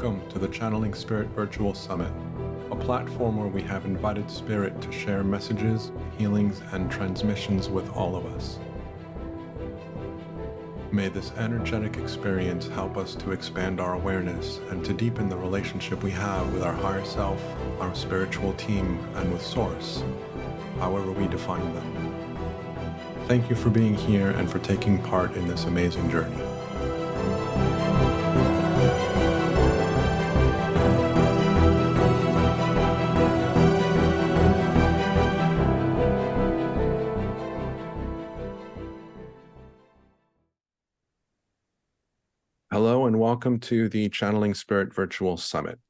Welcome to the Channeling Spirit Virtual Summit, a platform where we have invited Spirit to share messages, healings, and transmissions with all of us. May this energetic experience help us to expand our awareness and to deepen the relationship we have with our higher self, our spiritual team, and with Source, however we define them. Thank you for being here and for taking part in this amazing journey. Hello and welcome to the Channeling Spirit Virtual Summit.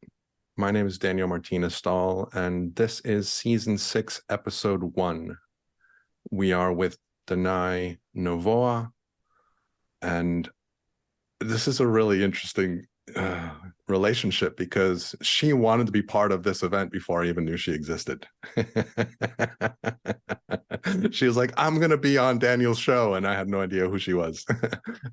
My name is Daniel Martinez-Stahl, and this is Season 6, Episode 1. We are with Danay Novoa, and this is a really interesting relationship because she wanted to be part of this event before I even knew she existed. She was like, I'm going to be on Daniel's show, and I had no idea who she was.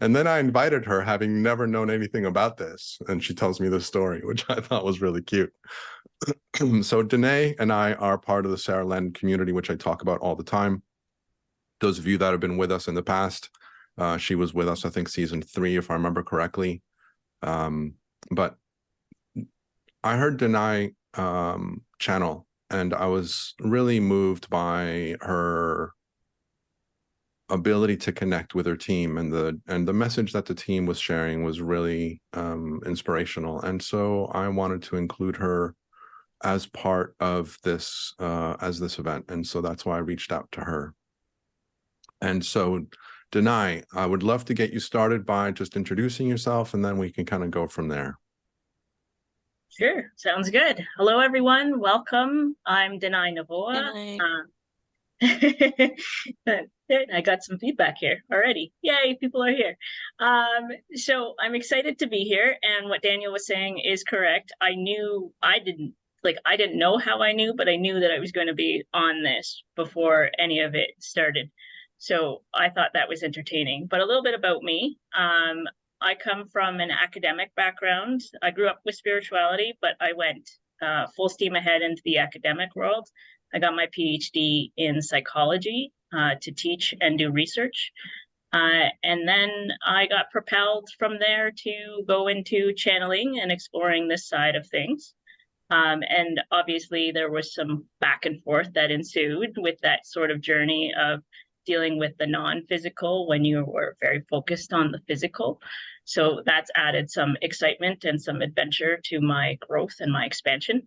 And then I invited her, having never known anything about this, and she tells me this story, which I thought was really cute. So Danay and I are part of the Sarah Land community, which I talk about all the time. Those of you that have been with us in the past, she was with us, I think, Season 3, if I remember correctly. But I heard Danay channel, and I was really moved by her ability to connect with her team, and the message that the team was sharing was really inspirational. And so I wanted to include her as part of this event, and so that's why I reached out to her. And so, Danay, I would love to get you started by just introducing yourself, and then we can kind of go from there. Sure, sounds good. Hello, everyone. Welcome. I'm Danay Novoa. I got some feedback here already. Yay, people are here. So I'm excited to be here. And what Daniel was saying is correct. I didn't know how I knew, but I knew that I was going to be on this before any of it started. So I thought that was entertaining. But a little bit about me. I come from an academic background. I grew up with spirituality, but I went full steam ahead into the academic world. I got my PhD in psychology to teach and do research. And then I got propelled from there to go into channeling and exploring this side of things. And obviously there was some back and forth that ensued with that sort of journey of dealing with the non-physical when you were very focused on the physical. So that's added some excitement and some adventure to my growth and my expansion.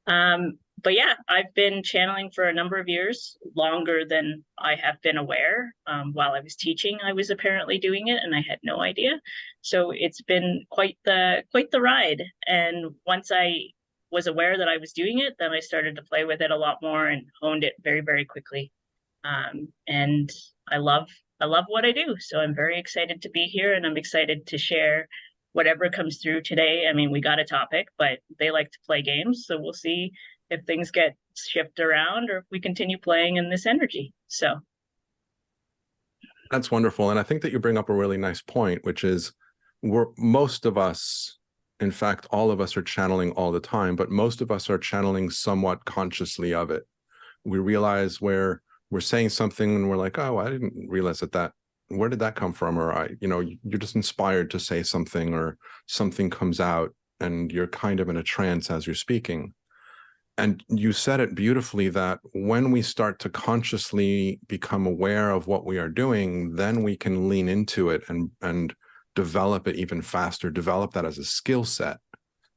But yeah, I've been channeling for a number of years, longer than I have been aware. While I was teaching, I was apparently doing it, and I had no idea. So it's been quite the ride. And once I was aware that I was doing it, then I started to play with it a lot more and honed it very, very quickly. And I love what I do. So I'm very excited to be here, and I'm excited to share whatever comes through today. I mean, we got a topic, but they like to play games. So we'll see if things get shifted around or if we continue playing in this energy. So that's wonderful. And I think that you bring up a really nice point, which is most of us, in fact, all of us are channeling all the time, but most of us are channeling somewhat consciously of it. We realize where we're saying something and we're like, oh, I didn't realize where did that come from? Or you're just inspired to say something, or something comes out and you're kind of in a trance as you're speaking. And you said it beautifully, that when we start to consciously become aware of what we are doing, then we can lean into it and develop it even faster, develop that as a skill set.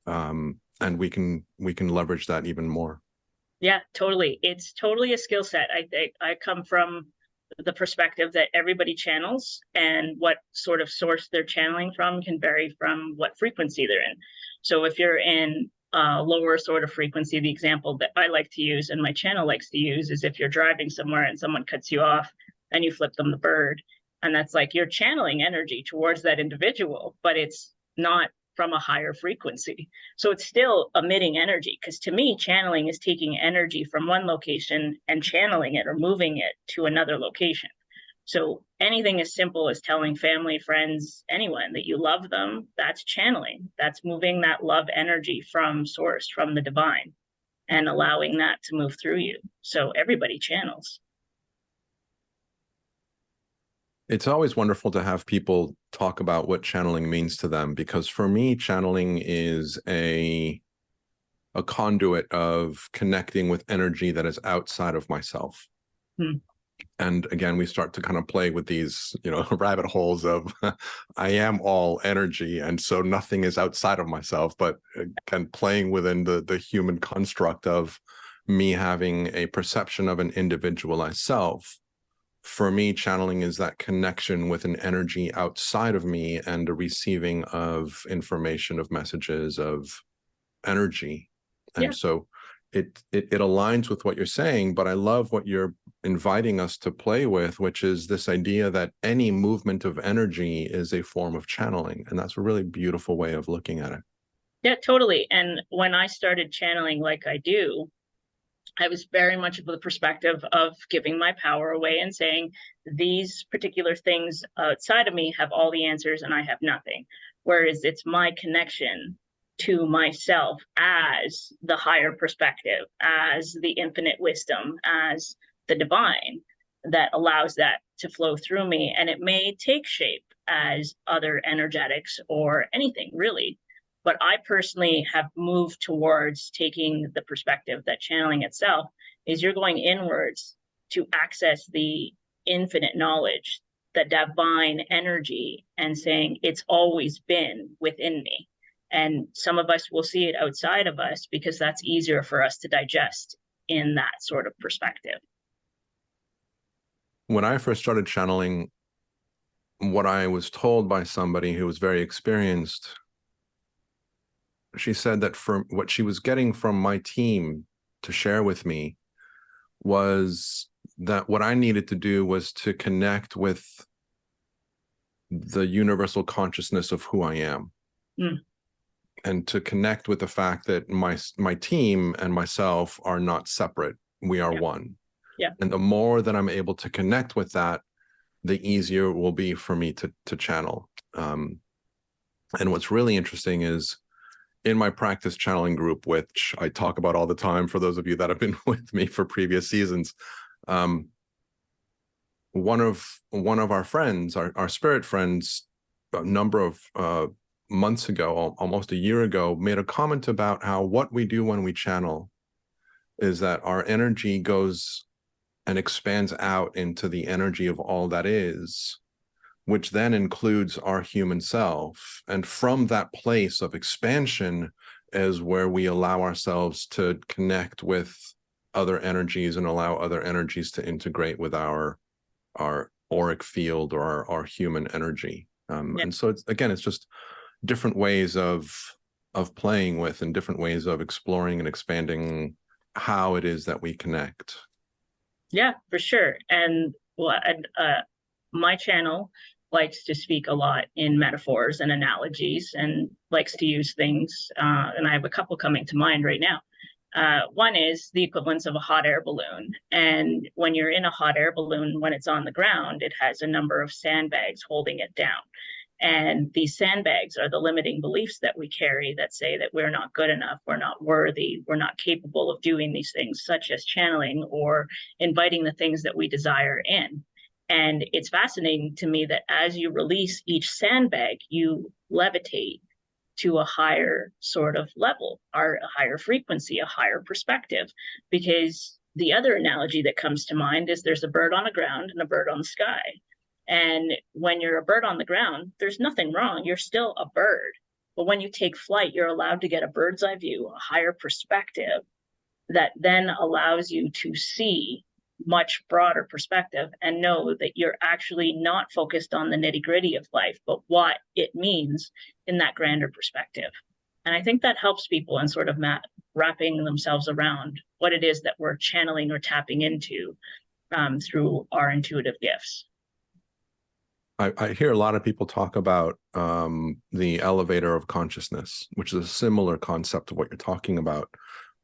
And we can leverage that even more. Yeah, totally. It's totally a skill set. I come from the perspective that everybody channels, and what sort of source they're channeling from can vary from what frequency they're in. So if you're in a lower sort of frequency, the example that I like to use and my channel likes to use is if you're driving somewhere and someone cuts you off and you flip them the bird, and that's like you're channeling energy towards that individual, but it's not from a higher frequency. So it's still emitting energy, because to me, channeling is taking energy from one location and channeling it or moving it to another location. So anything as simple as telling family, friends, anyone that you love them, that's channeling. That's moving that love energy from source, from the divine, and allowing that to move through you. So everybody channels. It's always wonderful to have people talk about what channeling means to them, because for me, channeling is a conduit of connecting with energy that is outside of myself. Hmm. And again, we start to kind of play with these, rabbit holes of I am all energy, and so nothing is outside of myself, but again, playing within the human construct of me having a perception of an individualized self. For me, channeling is that connection with an energy outside of me and a receiving of information, of messages, of energy. And Yeah. so it aligns with what you're saying, but I love what you're inviting us to play with, which is this idea that any movement of energy is a form of channeling. And that's a really beautiful way of looking at it. Yeah, totally. And when I started channeling like I do, I was very much of the perspective of giving my power away and saying, these particular things outside of me have all the answers and I have nothing. Whereas it's my connection to myself as the higher perspective, as the infinite wisdom, as the divine, that allows that to flow through me. And it may take shape as other energetics or anything really. But I personally have moved towards taking the perspective that channeling itself is you're going inwards to access the infinite knowledge, the divine energy, and saying it's always been within me. And some of us will see it outside of us because that's easier for us to digest in that sort of perspective. When I first started channeling, what I was told by somebody who was very experienced, she said that for what she was getting from my team to share with me was that what I needed to do was to connect with the universal consciousness of who I am. Mm. And to connect with the fact that my team and myself are not separate. We are one. Yeah. And the more that I'm able to connect with that, the easier it will be for me to channel. And what's really interesting is in my practice channeling group, which I talk about all the time for those of you that have been with me for previous seasons, one of our friends, our spirit friends, a number of months ago, almost a year ago, made a comment about how what we do when we channel is that our energy goes and expands out into the energy of all that is, which then includes our human self. And from that place of expansion is where we allow ourselves to connect with other energies and allow other energies to integrate with our auric field or our human energy. And so it's just different ways of playing with and different ways of exploring and expanding how it is that we connect. Yeah, for sure. And my channel likes to speak a lot in metaphors and analogies and likes to use things. And I have a couple coming to mind right now. One is the equivalence of a hot air balloon. And when you're in a hot air balloon, when it's on the ground, it has a number of sandbags holding it down. And these sandbags are the limiting beliefs that we carry that say that we're not good enough, we're not worthy, we're not capable of doing these things, such as channeling or inviting the things that we desire in. And it's fascinating to me that as you release each sandbag, you levitate to a higher sort of level, or a higher frequency, a higher perspective. Because the other analogy that comes to mind is there's a bird on the ground and a bird on the sky. And when you're a bird on the ground, there's nothing wrong. You're still a bird. But when you take flight, you're allowed to get a bird's eye view, a higher perspective that then allows you to see much broader perspective and know that you're actually not focused on the nitty-gritty of life, but what it means in that grander perspective. And I think that helps people in sort of wrapping themselves around what it is that we're channeling or tapping into through our intuitive gifts. I hear a lot of people talk about the elevator of consciousness, which is a similar concept of what you're talking about.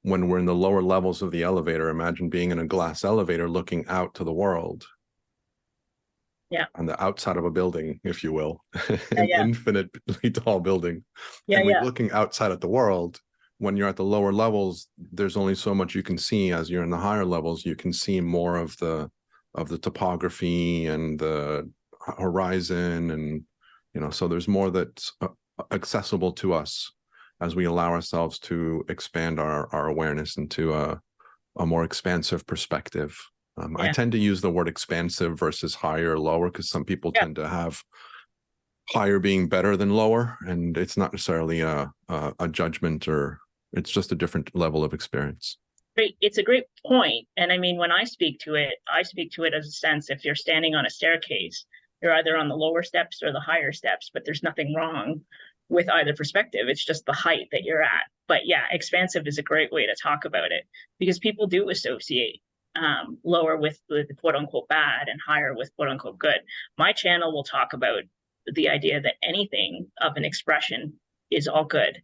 When we're in the lower levels of the elevator, imagine being in a glass elevator looking out to the world. Yeah. on the outside of a building, if you will, Yeah. an Yeah. infinitely tall building. Yeah. And we're Yeah. looking outside at the world. When you're at the lower levels, there's only so much you can see. As you're in the higher levels, you can see more of the topography and the horizon, and so there's more that's accessible to us as we allow ourselves to expand our awareness into a more expansive perspective. I Yeah. tend to use the word expansive versus higher or lower because some people Yeah. tend to have higher being better than lower, and it's not necessarily a judgment, or it's just a different level of experience. Great. It's a great point. And I mean, when I speak to it as a sense, if you're standing on a staircase, you're either on the lower steps or the higher steps, but there's nothing wrong with either perspective. It's just the height that you're at. But yeah, expansive is a great way to talk about it, because people do associate lower with the quote unquote bad and higher with quote unquote good. My channel will talk about the idea that anything of an expression is all good.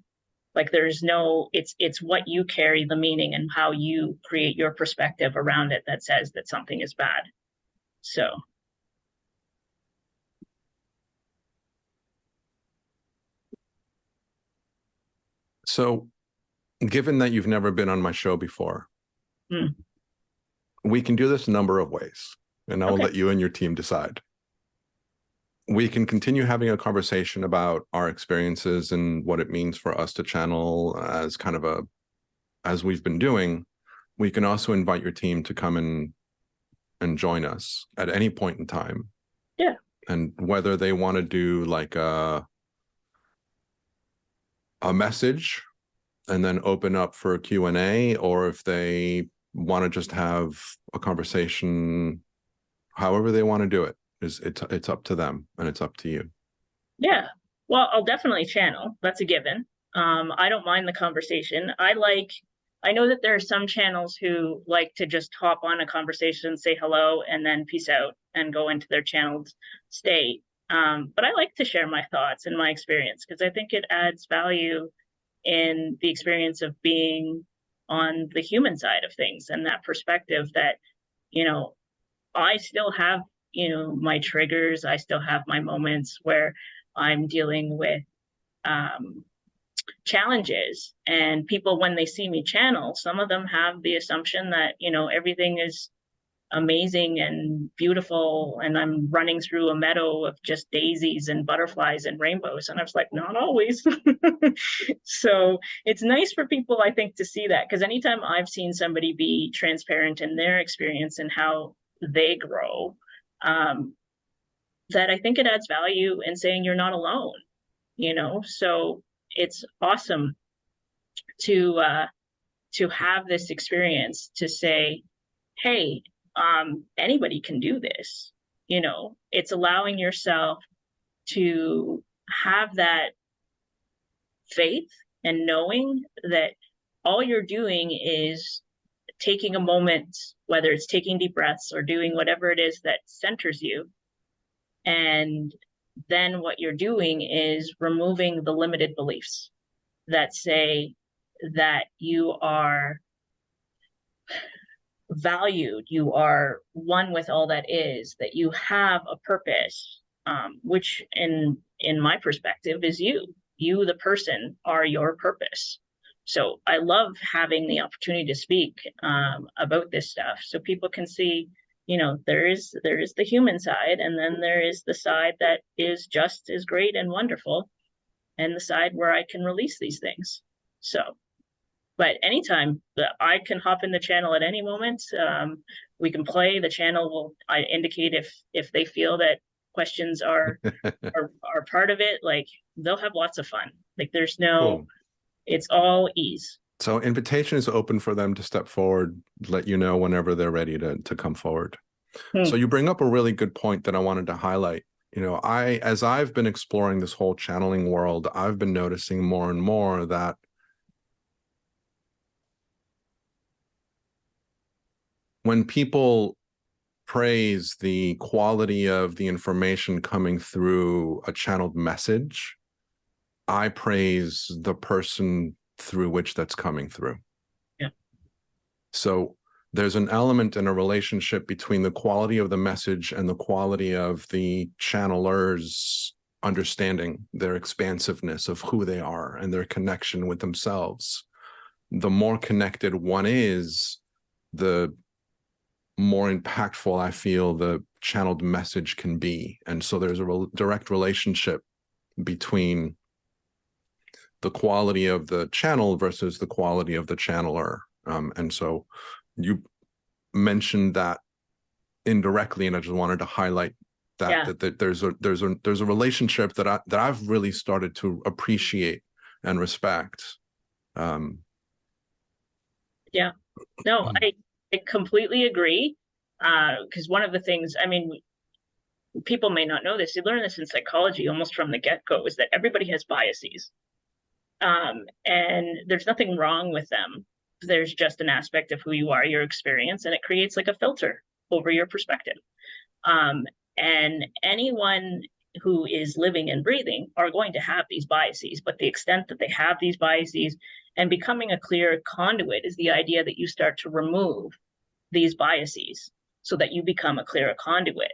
Like there's no, it's what you carry the meaning and how you create your perspective around it that says that something is bad. So So, given that you've never been on my show before, mm, we can do this a number of ways, and I will okay. let you and your team decide. We can continue having a conversation about our experiences and what it means for us to channel as kind of as we've been doing. We can also invite your team to come and join us at any point in time. Yeah. And whether they want to do like a message and then open up for a Q&A, or if they want to just have a conversation, however they want to do it, it's up to them, and it's up to you. Yeah. Well, I'll definitely channel. That's a given. I don't mind the conversation. I know that there are some channels who like to just hop on a conversation, say hello, and then peace out and go into their channeled state. But I like to share my thoughts and my experience because I think it adds value in the experience of being on the human side of things, and that perspective that, you know, I still have, my triggers. I still have my moments where I'm dealing with um, challenges. And people, when they see me channel, some of them have the assumption that, everything is amazing and beautiful. And I'm running through a meadow of just daisies and butterflies and rainbows. And I was like, not always. So it's nice for people, I think, to see that. Because anytime I've seen somebody be transparent in their experience and how they grow, um, that I think it adds value in saying you're not alone, So it's awesome to have this experience to say, hey, anybody can do this. It's allowing yourself to have that faith and knowing that all you're doing is taking a moment, whether it's taking deep breaths or doing whatever it is that centers you. And then what you're doing is removing the limited beliefs that say that you are valued, you are one with all that is, that you have a purpose, which in my perspective is you. You, the person, are your purpose. So I love having the opportunity to speak about this stuff, so people can see, there is the human side, and then there is the side that is just as great and wonderful, and the side where I can release these things. So, but anytime that I can hop in the channel at any moment, we can play. The channel will indicate if they feel that questions are part of it. Like they'll have lots of fun. Like there's no, Cool. It's all ease. So invitation is open for them to step forward, let you know whenever they're ready to come forward. So you bring up a really good point that I wanted to highlight. As I've been exploring this whole channeling world, I've been noticing more and more that when people praise the quality of the information coming through a channeled message, I praise the person through which that's coming through. Yeah. So there's an element in a relationship between the quality of the message and the quality of the channeler's understanding, their expansiveness of who they are and their connection with themselves. The more connected one is, the more impactful I feel the channeled message can be. And so there's a direct relationship between the quality of the channel versus the quality of the channeler. And so you mentioned that indirectly, and I just wanted to highlight that, that there's a relationship that I've really started to appreciate and respect. Yeah, no, I completely agree. Because one of the things, I mean, people may not know this, you learn this in psychology almost from the get-go, is that everybody has biases. And there's nothing wrong with them. There's just an aspect of who you are, your experience, and it creates like a filter over your perspective. And anyone who is living and breathing are going to have these biases, but the extent that they have these biases and becoming a clear conduit is the idea that you start to remove these biases so that you become a clearer conduit.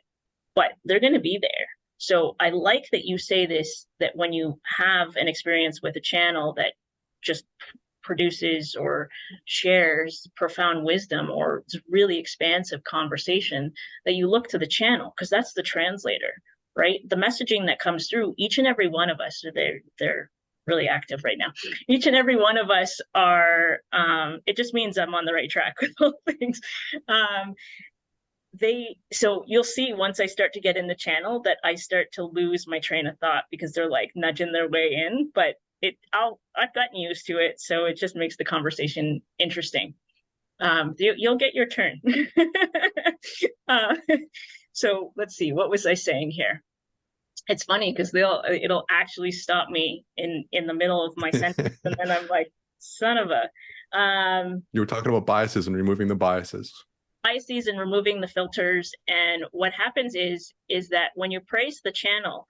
But they're going to be there. So I like that you say this, that when you have an experience with a channel that just produces or shares profound wisdom or really expansive conversation, that you look to the channel, because that's the translator, right? The messaging that comes through, each and every one of us, they're really active right now. Each and every one of us are, it just means I'm on the right track with all things. So you'll see once I start to get in the channel that I start to lose my train of thought because they're like nudging their way in, but I've gotten used to it. So it just makes the conversation interesting. You'll get your turn. So let's see, what was I saying here? It's funny because it'll actually stop me in the middle of my sentence. And then I'm like, son of a, you were talking about biases and removing the biases. Biases and removing the filters. And what happens is that when you praise the channel,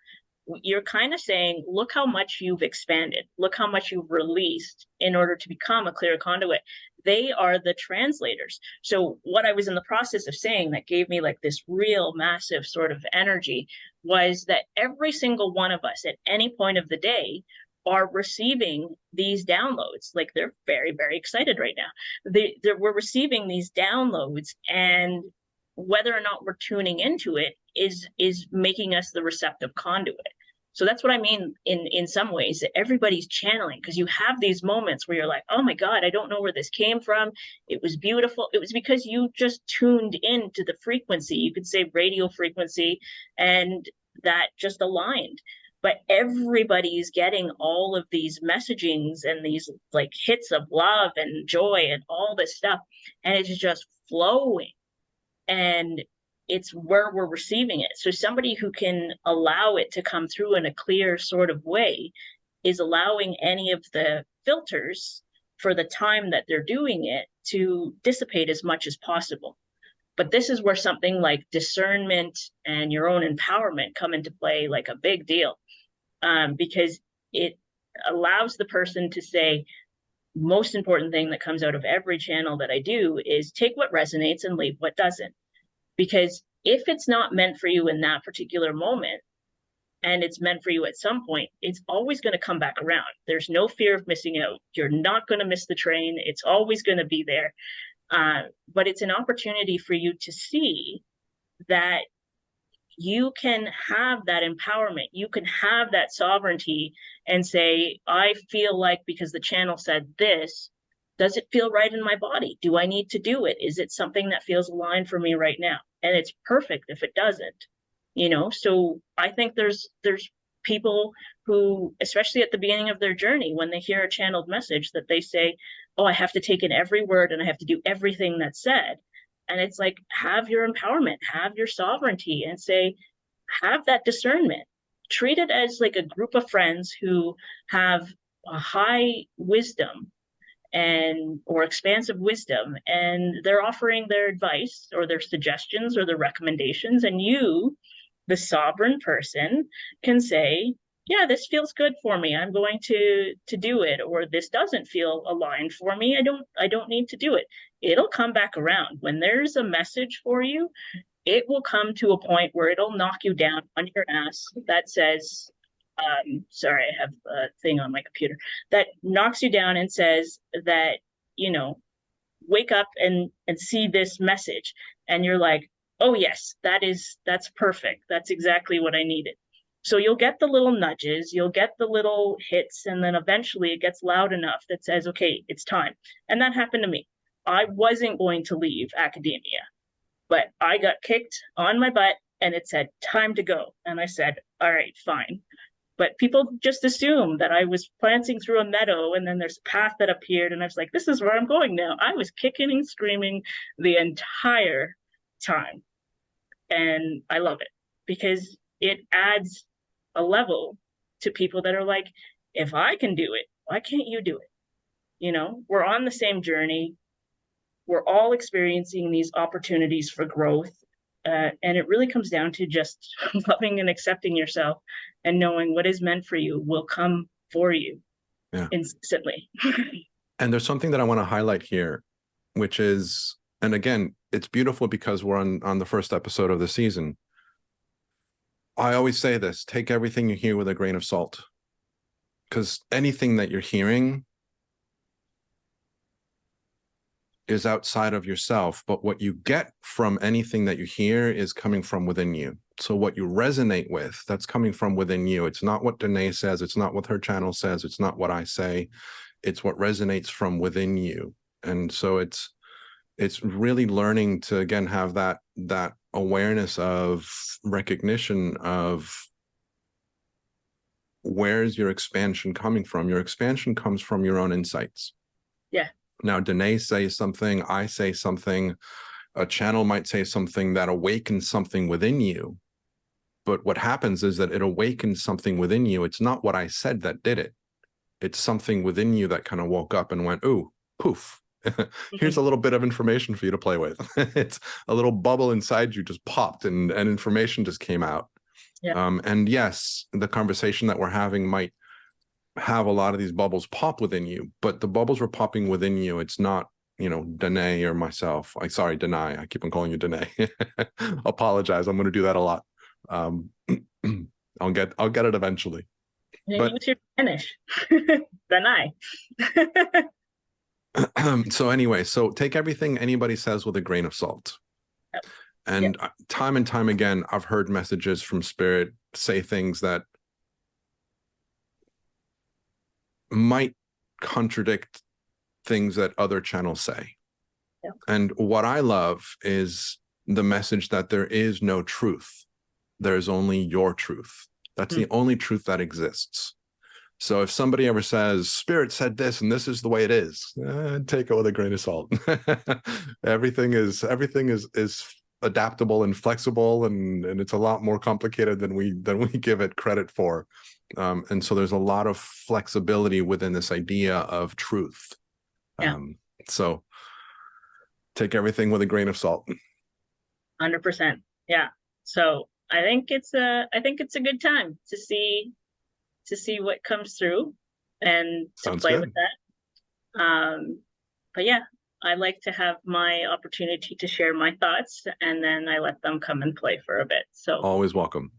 you're kind of saying, look how much you've expanded, look how much you've released in order to become a clear conduit. They are the translators. So what I was in the process of saying that gave me like this real massive sort of energy was that every single one of us at any point of the day are receiving these downloads. Like they're very, very excited right now. We're receiving these downloads, and whether or not we're tuning into it is making us the receptive conduit. So that's what I mean in some ways, that everybody's channeling, because you have these moments where you're like, oh my God, I don't know where this came from. It was beautiful. It was because you just tuned into the frequency. You could say radio frequency, and that just aligned. But everybody's getting all of these messagings and these like hits of love and joy and all this stuff. And it's just flowing. And it's where we're receiving it. So somebody who can allow it to come through in a clear sort of way is allowing any of the filters for the time that they're doing it to dissipate as much as possible. But this is where something like discernment and your own empowerment come into play like a big deal, because it allows the person to say, most important thing that comes out of every channel that I do is take what resonates and leave what doesn't. Because if it's not meant for you in that particular moment, and it's meant for you at some point, it's always going to come back around. There's no fear of missing out. You're not going to miss the train. It's always going to be there. But it's an opportunity for you to see that you can have that empowerment. You can have that sovereignty and say, I feel like because the channel said this, does it feel right in my body? Do I need to do it? Is it something that feels aligned for me right now? And it's perfect if it doesn't, you know? So I think there's people who, especially at the beginning of their journey, when they hear a channeled message, that they say, oh, I have to take in every word and I have to do everything that's said. And it's like, have your empowerment, have your sovereignty, and say, have that discernment. Treat it as like a group of friends who have a high wisdom or expansive wisdom, and they're offering their advice or their suggestions or their recommendations, and you, the sovereign person, can say, yeah, this feels good for me. I'm going to do it. Or this doesn't feel aligned for me. I don't need to do it. It'll come back around. When there's a message for you, it will come to a point where it'll knock you down on your ass that says, sorry, I have a thing on my computer that knocks you down and says that, you know, wake up and see this message. And you're like, oh yes, that's perfect. That's exactly what I needed. So you'll get the little nudges, you'll get the little hits, and then eventually it gets loud enough that says, okay, it's time. And that happened to me. I wasn't going to leave academia, but I got kicked on my butt and it said, time to go. And I said, all right, fine. But people just assume that I was prancing through a meadow and then there's a path that appeared and I was like, this is where I'm going now. I was kicking and screaming the entire time. And I love it because it adds a level to people that are like, if I can do it, why can't you do it? You know, we're on the same journey. We're all experiencing these opportunities for growth. And it really comes down to just loving and accepting yourself and knowing what is meant for you will come for you instantly. And there's something that I want to highlight here, which is, and again, it's beautiful because we're on the first episode of the season. I always say this, take everything you hear with a grain of salt, because anything that you're hearing is outside of yourself, but what you get from anything that you hear is coming from within you. So what you resonate with, that's coming from within you. It's not what Danay says. It's not what her channel says. It's not what I say. It's what resonates from within you. And so it's really learning to, again, have that awareness of recognition of where's your expansion coming from. Your expansion comes from your own insights. Yeah. Now, Danay says something, I say something, a channel might say something that awakens something within you. But what happens is that it awakens something within you. It's not what I said that did it. It's something within you that kind of woke up and went, ooh, poof. Here's a little bit of information for you to play with. It's a little bubble inside you just popped and information just came out. Yeah. And yes, the conversation that we're having might have a lot of these bubbles pop within you, but the bubbles were popping within you. It's not, you know, Danay or myself. Sorry, Danay. I keep on calling you Danay. Apologize. I'm going to do that a lot. I'll get it eventually. But what's your Spanish? Danay. So anyway, so take everything anybody says with a grain of salt. Yep. And time and time again, I've heard messages from Spirit say things that might contradict things that other channels say. Yeah. And what I love is the message that there is no truth. There's only your truth. That's the only truth that exists. So if somebody ever says, Spirit said this, and this is the way it is, take it with a grain of salt. everything is adaptable and flexible, and it's a lot more complicated than we give it credit for. And so there's a lot of flexibility within this idea of truth. Yeah. So take everything with a grain of salt. 100%. Yeah. So I think it's a good time to see what comes through and to Sounds play good. With that. But yeah, I like to have my opportunity to share my thoughts, and then I let them come and play for a bit. So always welcome.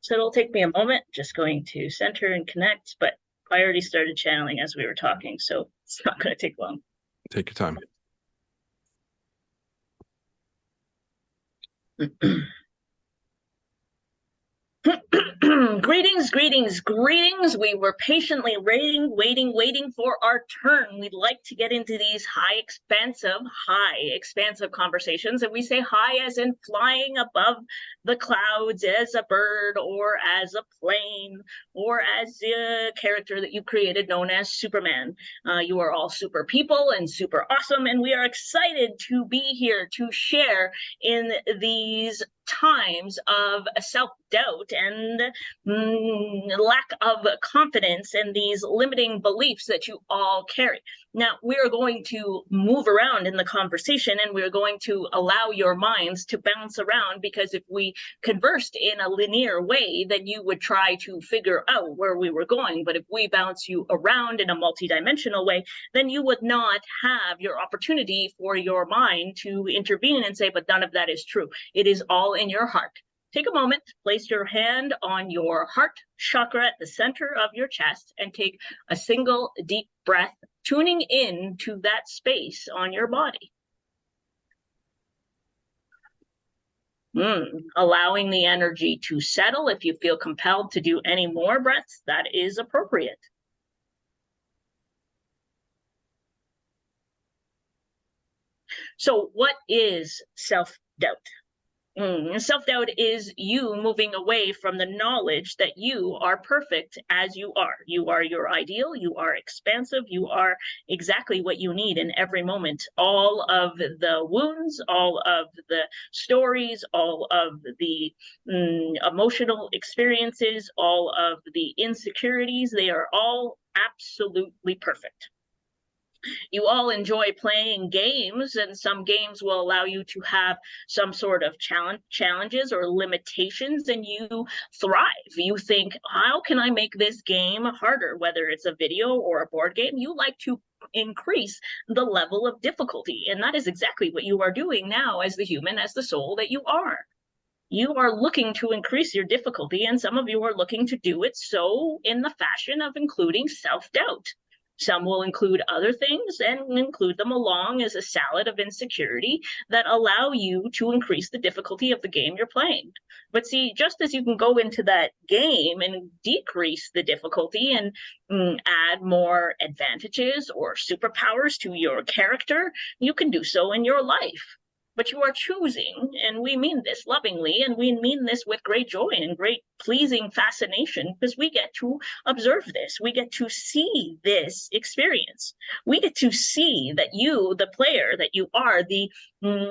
So it'll take me a moment, just going to center and connect, but I already started channeling as we were talking, so it's not going to take long. Take your time. Greetings. We were patiently waiting for our turn. We'd like to get into these high expansive conversations. And we say high as in flying above the clouds as a bird or as a plane or as a character that you created known as Superman. You are all super people and super awesome. And we are excited to be here to share in these times of self-doubt and lack of confidence and these limiting beliefs that you all carry. Now, we are going to move around in the conversation, and we're going to allow your minds to bounce around, because if we conversed in a linear way, then you would try to figure out where we were going. But if we bounce you around in a multidimensional way, then you would not have your opportunity for your mind to intervene and say, but none of that is true. It is all in your heart. Take a moment, place your hand on your heart chakra at the center of your chest, and take a single deep breath, tuning in to that space on your body. Allowing the energy to settle. If you feel compelled to do any more breaths, that is appropriate. So what is self-doubt? Self-doubt is you moving away from the knowledge that you are perfect as you are. You are your ideal, you are expansive, you are exactly what you need in every moment. All of the wounds, all of the stories, all of the emotional experiences, all of the insecurities, they are all absolutely perfect. You all enjoy playing games, and some games will allow you to have some sort of challenges or limitations, and you thrive. You think, how can I make this game harder? Whether it's a video or a board game, you like to increase the level of difficulty, and that is exactly what you are doing now as the human, as the soul that you are. You are looking to increase your difficulty, and some of you are looking to do it so in the fashion of including self-doubt. Some will include other things and include them along as a salad of insecurity that allow you to increase the difficulty of the game you're playing. But see, just as you can go into that game and decrease the difficulty and add more advantages or superpowers to your character, you can do so in your life. But you are choosing, and we mean this lovingly, and we mean this with great joy and great pleasing fascination, because we get to observe this. We get to see this experience. We get to see that you, the player that you are, the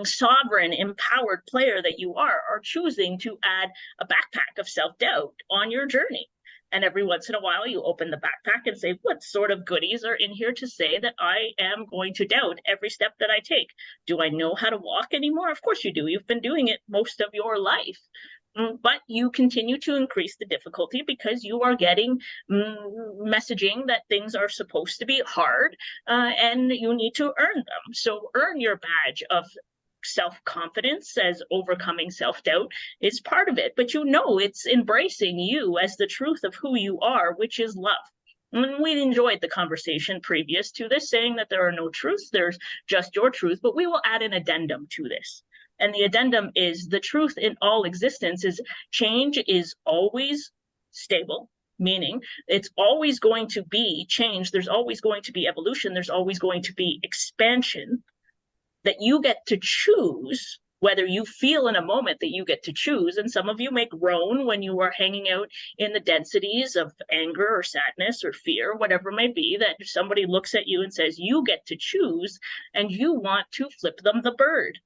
sovereign, empowered player that you are choosing to add a backpack of self-doubt on your journey. And every once in a while, you open the backpack and say, what sort of goodies are in here to say that I am going to doubt every step that I take? Do I know how to walk anymore? Of course you do. You've been doing it most of your life. But you continue to increase the difficulty because you are getting messaging that things are supposed to be hard and you need to earn them. So earn your badge of self-confidence as overcoming self-doubt is part of it, but you know it's embracing you as the truth of who you are, which is love. And we enjoyed the conversation previous to this, saying that there are no truths, there's just your truth, but we will add an addendum to this. And the addendum is the truth in all existence is change is always stable, meaning it's always going to be change, there's always going to be evolution, there's always going to be expansion, that you get to choose whether you feel in a moment that you get to choose. And some of you may groan when you are hanging out in the densities of anger or sadness or fear, whatever it may be, that somebody looks at you and says, you get to choose, and you want to flip them the bird.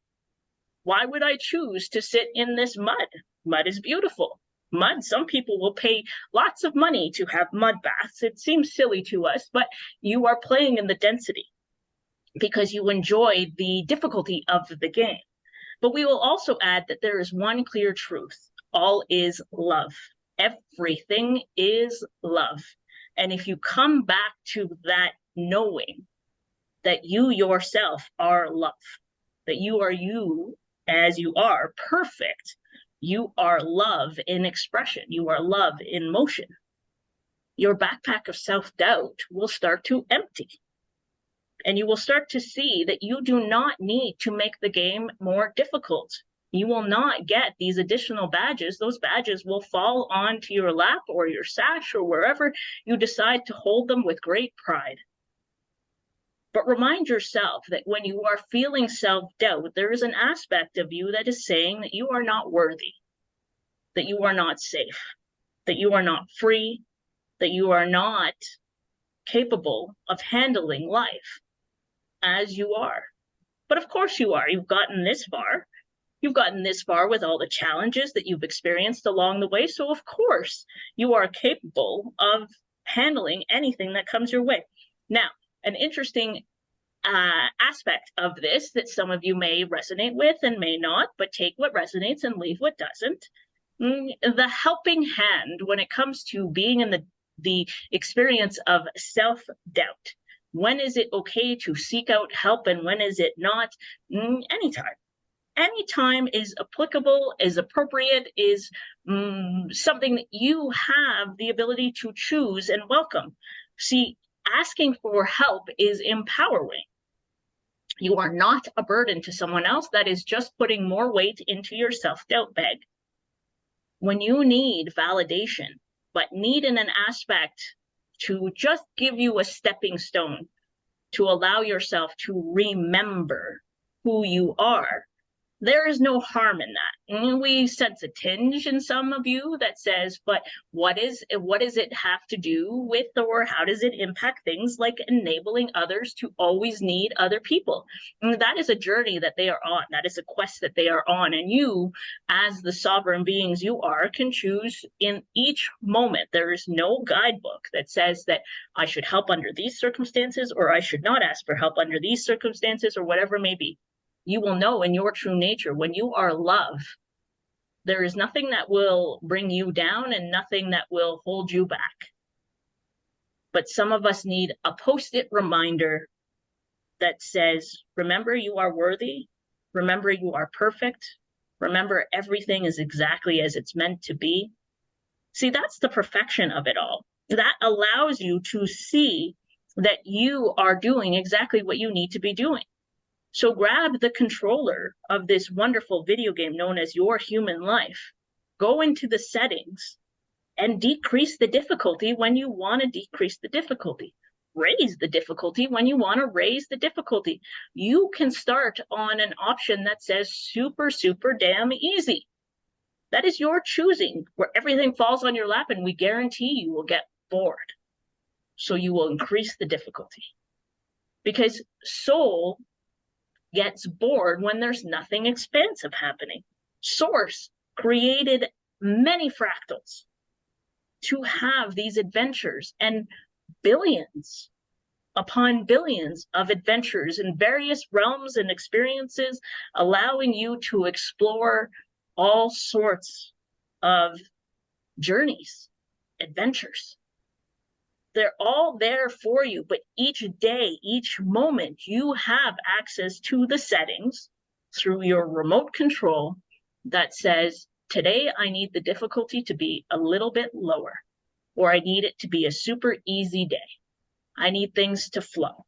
Why would I choose to sit in this mud? Mud is beautiful. Mud, some people will pay lots of money to have mud baths. It seems silly to us, but you are playing in the density because you enjoy the difficulty of the game. But we will also add that there is one clear truth. All is love. Everything is love. And if you come back to that knowing that you yourself are love, that you are you as you are, perfect, you are love in expression, you are love in motion, your backpack of self-doubt will start to empty. And you will start to see that you do not need to make the game more difficult. You will not get these additional badges. Those badges will fall onto your lap or your sash or wherever you decide to hold them with great pride. But remind yourself that when you are feeling self-doubt, there is an aspect of you that is saying that you are not worthy, that you are not safe, that you are not free, that you are not capable of handling life as you are. But of course you are. You've gotten this far. You've gotten this far with all the challenges that you've experienced along the way. So of course you are capable of handling anything that comes your way. Now, an interesting aspect of this that some of you may resonate with and may not, but take what resonates and leave what doesn't. The helping hand when it comes to being in the experience of self-doubt. When is it okay to seek out help and when is it not? Anytime. Anytime is applicable, is appropriate, is something that you have the ability to choose and welcome. See, asking for help is empowering. You are not a burden to someone else. That is just putting more weight into your self-doubt bag. When you need validation, but need in an aspect to just give you a stepping stone to allow yourself to remember who you are, there is no harm in that. And we sense a tinge in some of you that says, but what does it have to do with, or how does it impact things like enabling others to always need other people? And that is a journey that they are on. That is a quest that they are on. And you, as the sovereign beings you are, can choose in each moment. There is no guidebook that says that I should help under these circumstances, or I should not ask for help under these circumstances, or whatever it may be. You will know in your true nature, when you are love, there is nothing that will bring you down and nothing that will hold you back. But some of us need a post-it reminder that says, remember you are worthy, remember you are perfect, remember everything is exactly as it's meant to be. See, that's the perfection of it all. That allows you to see that you are doing exactly what you need to be doing. So grab the controller of this wonderful video game known as your human life, go into the settings and decrease the difficulty when you want to decrease the difficulty. Raise the difficulty when you want to raise the difficulty. You can start on an option that says super, super damn easy. That is your choosing, where everything falls on your lap and we guarantee you will get bored. So you will increase the difficulty. Because soul gets bored when there's nothing expansive happening. Source created many fractals to have these adventures, and billions upon billions of adventures in various realms and experiences, allowing you to explore all sorts of journeys, adventures. They're all there for you, but each day, each moment, you have access to the settings through your remote control that says, today I need the difficulty to be a little bit lower, or I need it to be a super easy day. I need things to flow.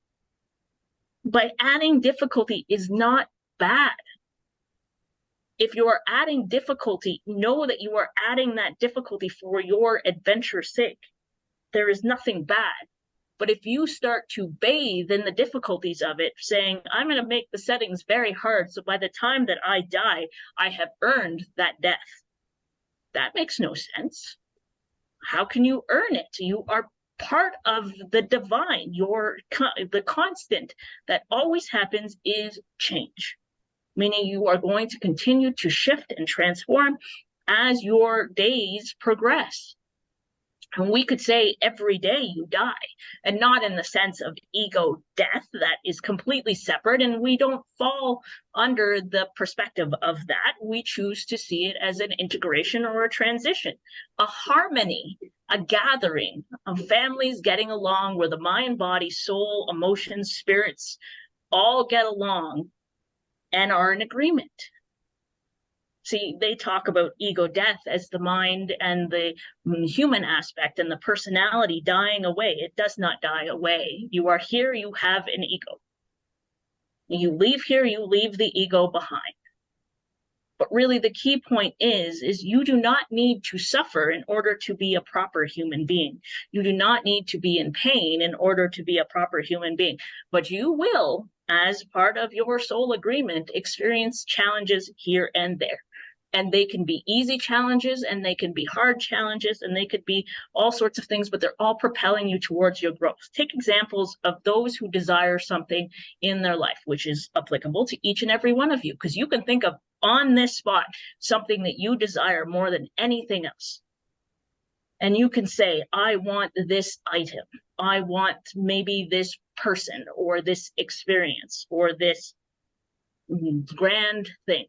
But adding difficulty is not bad. If you are adding difficulty, know that you are adding that difficulty for your adventure's sake. There is nothing bad. But if you start to bathe in the difficulties of it, saying, I'm going to make the settings very hard, so by the time that I die, I have earned that death. That makes no sense. How can you earn it? You are part of the divine. The constant that always happens is change, meaning you are going to continue to shift and transform as your days progress. And we could say every day you die, and not in the sense of ego death that is completely separate, and we don't fall under the perspective of that. We choose to see it as an integration or a transition, a harmony, a gathering of families getting along where the mind, body, soul, emotions, spirits all get along and are in agreement. See, they talk about ego death as the mind and the human aspect and the personality dying away. It does not die away. You are here, you have an ego. You leave here, you leave the ego behind. But really the key point is you do not need to suffer in order to be a proper human being. You do not need to be in pain in order to be a proper human being. But you will, as part of your soul agreement, experience challenges here and there. And they can be easy challenges, and they can be hard challenges, and they could be all sorts of things, but they're all propelling you towards your growth. Take examples of those who desire something in their life, which is applicable to each and every one of you, because you can think of on this spot something that you desire more than anything else. And you can say, I want this item. I want maybe this person or this experience or this grand thing.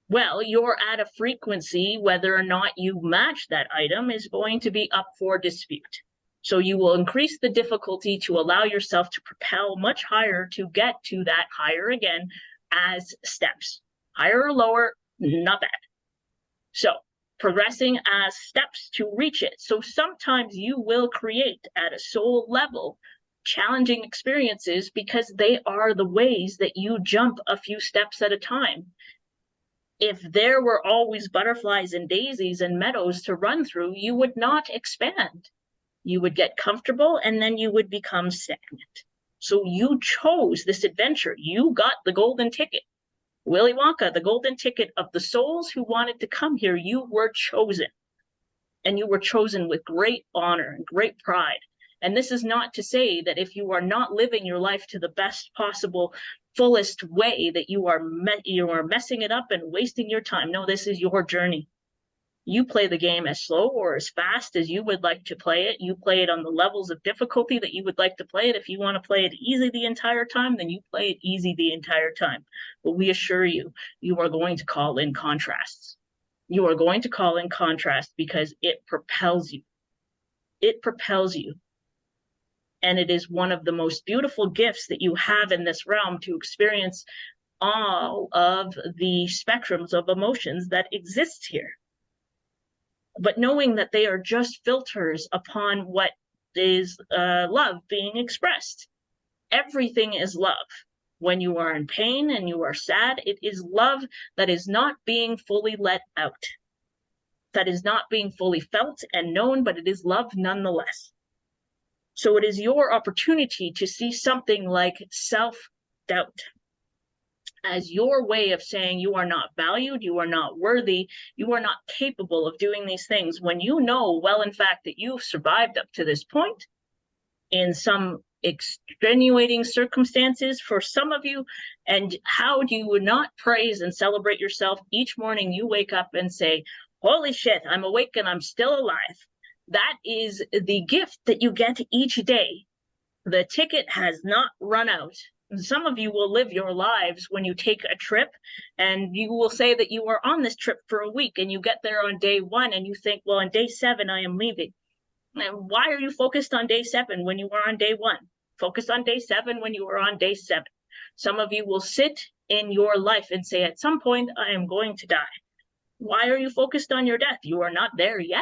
Well, you're at a frequency, whether or not you match that item is going to be up for dispute. So you will increase the difficulty to allow yourself to propel much higher to get to that higher again as steps. Higher or lower, not bad. So progressing as steps to reach it. So sometimes you will create at a soul level challenging experiences because they are the ways that you jump a few steps at a time. If there were always butterflies and daisies and meadows to run through, you would not expand. You would get comfortable and then you would become stagnant. So you chose this adventure. You got the golden ticket. Willy Wonka, the golden ticket of the souls who wanted to come here. You were chosen. And you were chosen with great honor and great pride. And this is not to say that if you are not living your life to the best possible, fullest way, that you are messing it up and wasting your time. No, this is your journey. You play the game as slow or as fast as you would like to play it. You play it on the levels of difficulty that you would like to play it. If you want to play it easy the entire time, then you play it easy the entire time. But we assure you, you are going to call in contrasts. You are going to call in contrast because it propels you. It propels you. And it is one of the most beautiful gifts that you have in this realm to experience all of the spectrums of emotions that exist here. But knowing that they are just filters upon what is love being expressed. Everything is love. When you are in pain and you are sad, it is love that is not being fully let out. That is not being fully felt and known, but it is love nonetheless. So it is your opportunity to see something like self-doubt as your way of saying you are not valued, you are not worthy, you are not capable of doing these things, when you know well, in fact, that you've survived up to this point in some extenuating circumstances for some of you. And how do you not praise and celebrate yourself each morning you wake up and say, holy shit, I'm awake and I'm still alive. That is the gift that you get each day. The ticket has not run out. Some of you will live your lives when you take a trip and you will say that you are on this trip for a week and you get there on day 1 and you think, well, on day 7, I am leaving. And why are you focused on day 7 when you were on day 1? Focus on day 7 when you were on day 7. Some of you will sit in your life and say, at some point, I am going to die. Why are you focused on your death? You are not there yet.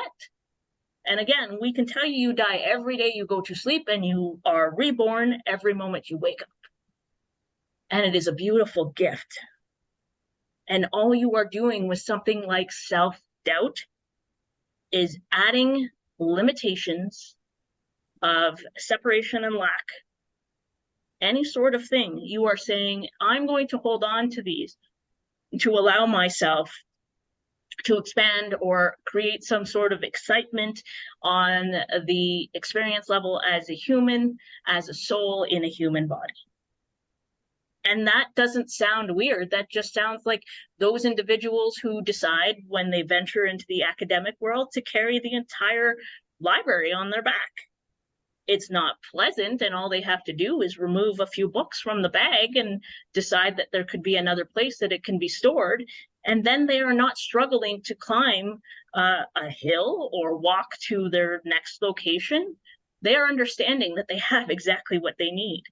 And again, we can tell you die every day you go to sleep and you are reborn every moment you wake up. And it is a beautiful gift. And all you are doing with something like self-doubt is adding limitations of separation and lack. Any sort of thing, you are saying, I'm going to hold on to these to allow myself to expand or create some sort of excitement on the experience level as a human, as a soul in a human body. And that doesn't sound weird. That just sounds like those individuals who decide when they venture into the academic world to carry the entire library on their back. It's not pleasant, and all they have to do is remove a few books from the bag and decide that there could be another place that it can be stored. And then they are not struggling to climb a hill or walk to their next location. They are understanding that they have exactly what they need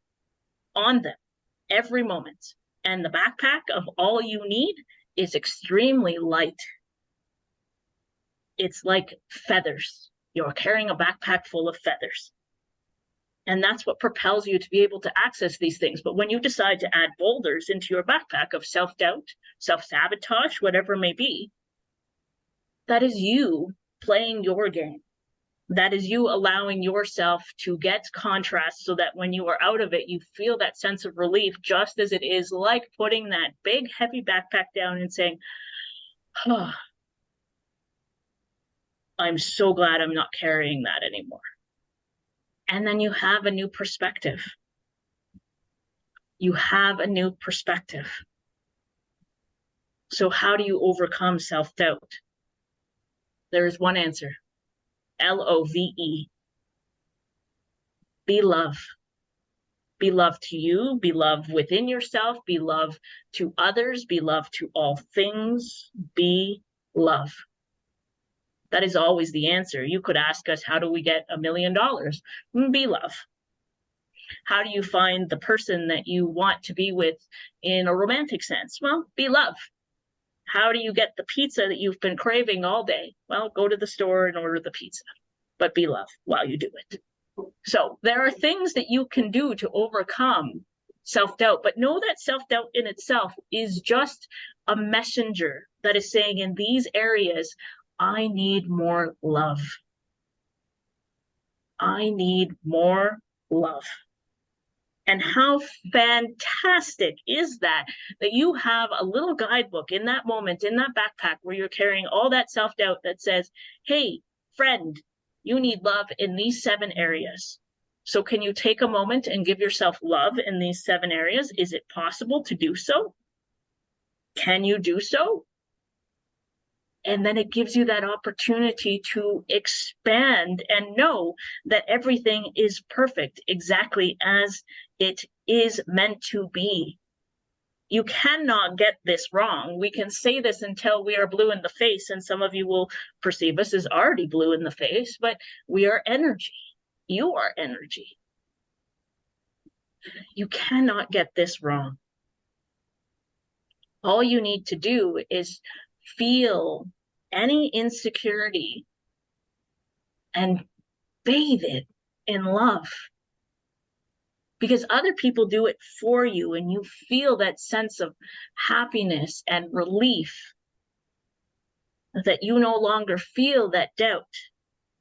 on them every moment. And the backpack of all you need is extremely light. It's like feathers. You're carrying a backpack full of feathers. And that's what propels you to be able to access these things. But when you decide to add boulders into your backpack of self-doubt, self-sabotage, whatever it may be, that is you playing your game. That is you allowing yourself to get contrast so that when you are out of it, you feel that sense of relief, just as it is like putting that big, heavy backpack down and saying, oh, I'm so glad I'm not carrying that anymore. And then you have a new perspective. You have a new perspective. So how do you overcome self-doubt? There is one answer. LOVE. Be love. Be love to you, be love within yourself, be love to others, be love to all things, be love. That is always the answer. You could ask us, how do we get $1 million? Be love. How do you find the person that you want to be with in a romantic sense? Well, be love. How do you get the pizza that you've been craving all day? Well, go to the store and order the pizza, but be love while you do it. So there are things that you can do to overcome self-doubt, but know that self-doubt in itself is just a messenger that is saying, in these areas, I need more love. I need more love. And how fantastic is that you have a little guidebook in that moment, in that backpack where you're carrying all that self-doubt that says, hey, friend, you need love in these 7 areas. So can you take a moment and give yourself love in these 7 areas? Is it possible to do so? Can you do so? And then it gives you that opportunity to expand and know that everything is perfect exactly as it is meant to be. You cannot get this wrong. We can say this until we are blue in the face, and some of you will perceive us as already blue in the face, but we are energy. You are energy. You cannot get this wrong. All you need to do is feel any insecurity and bathe it in love, because other people do it for you, and you feel that sense of happiness and relief that you no longer feel that doubt.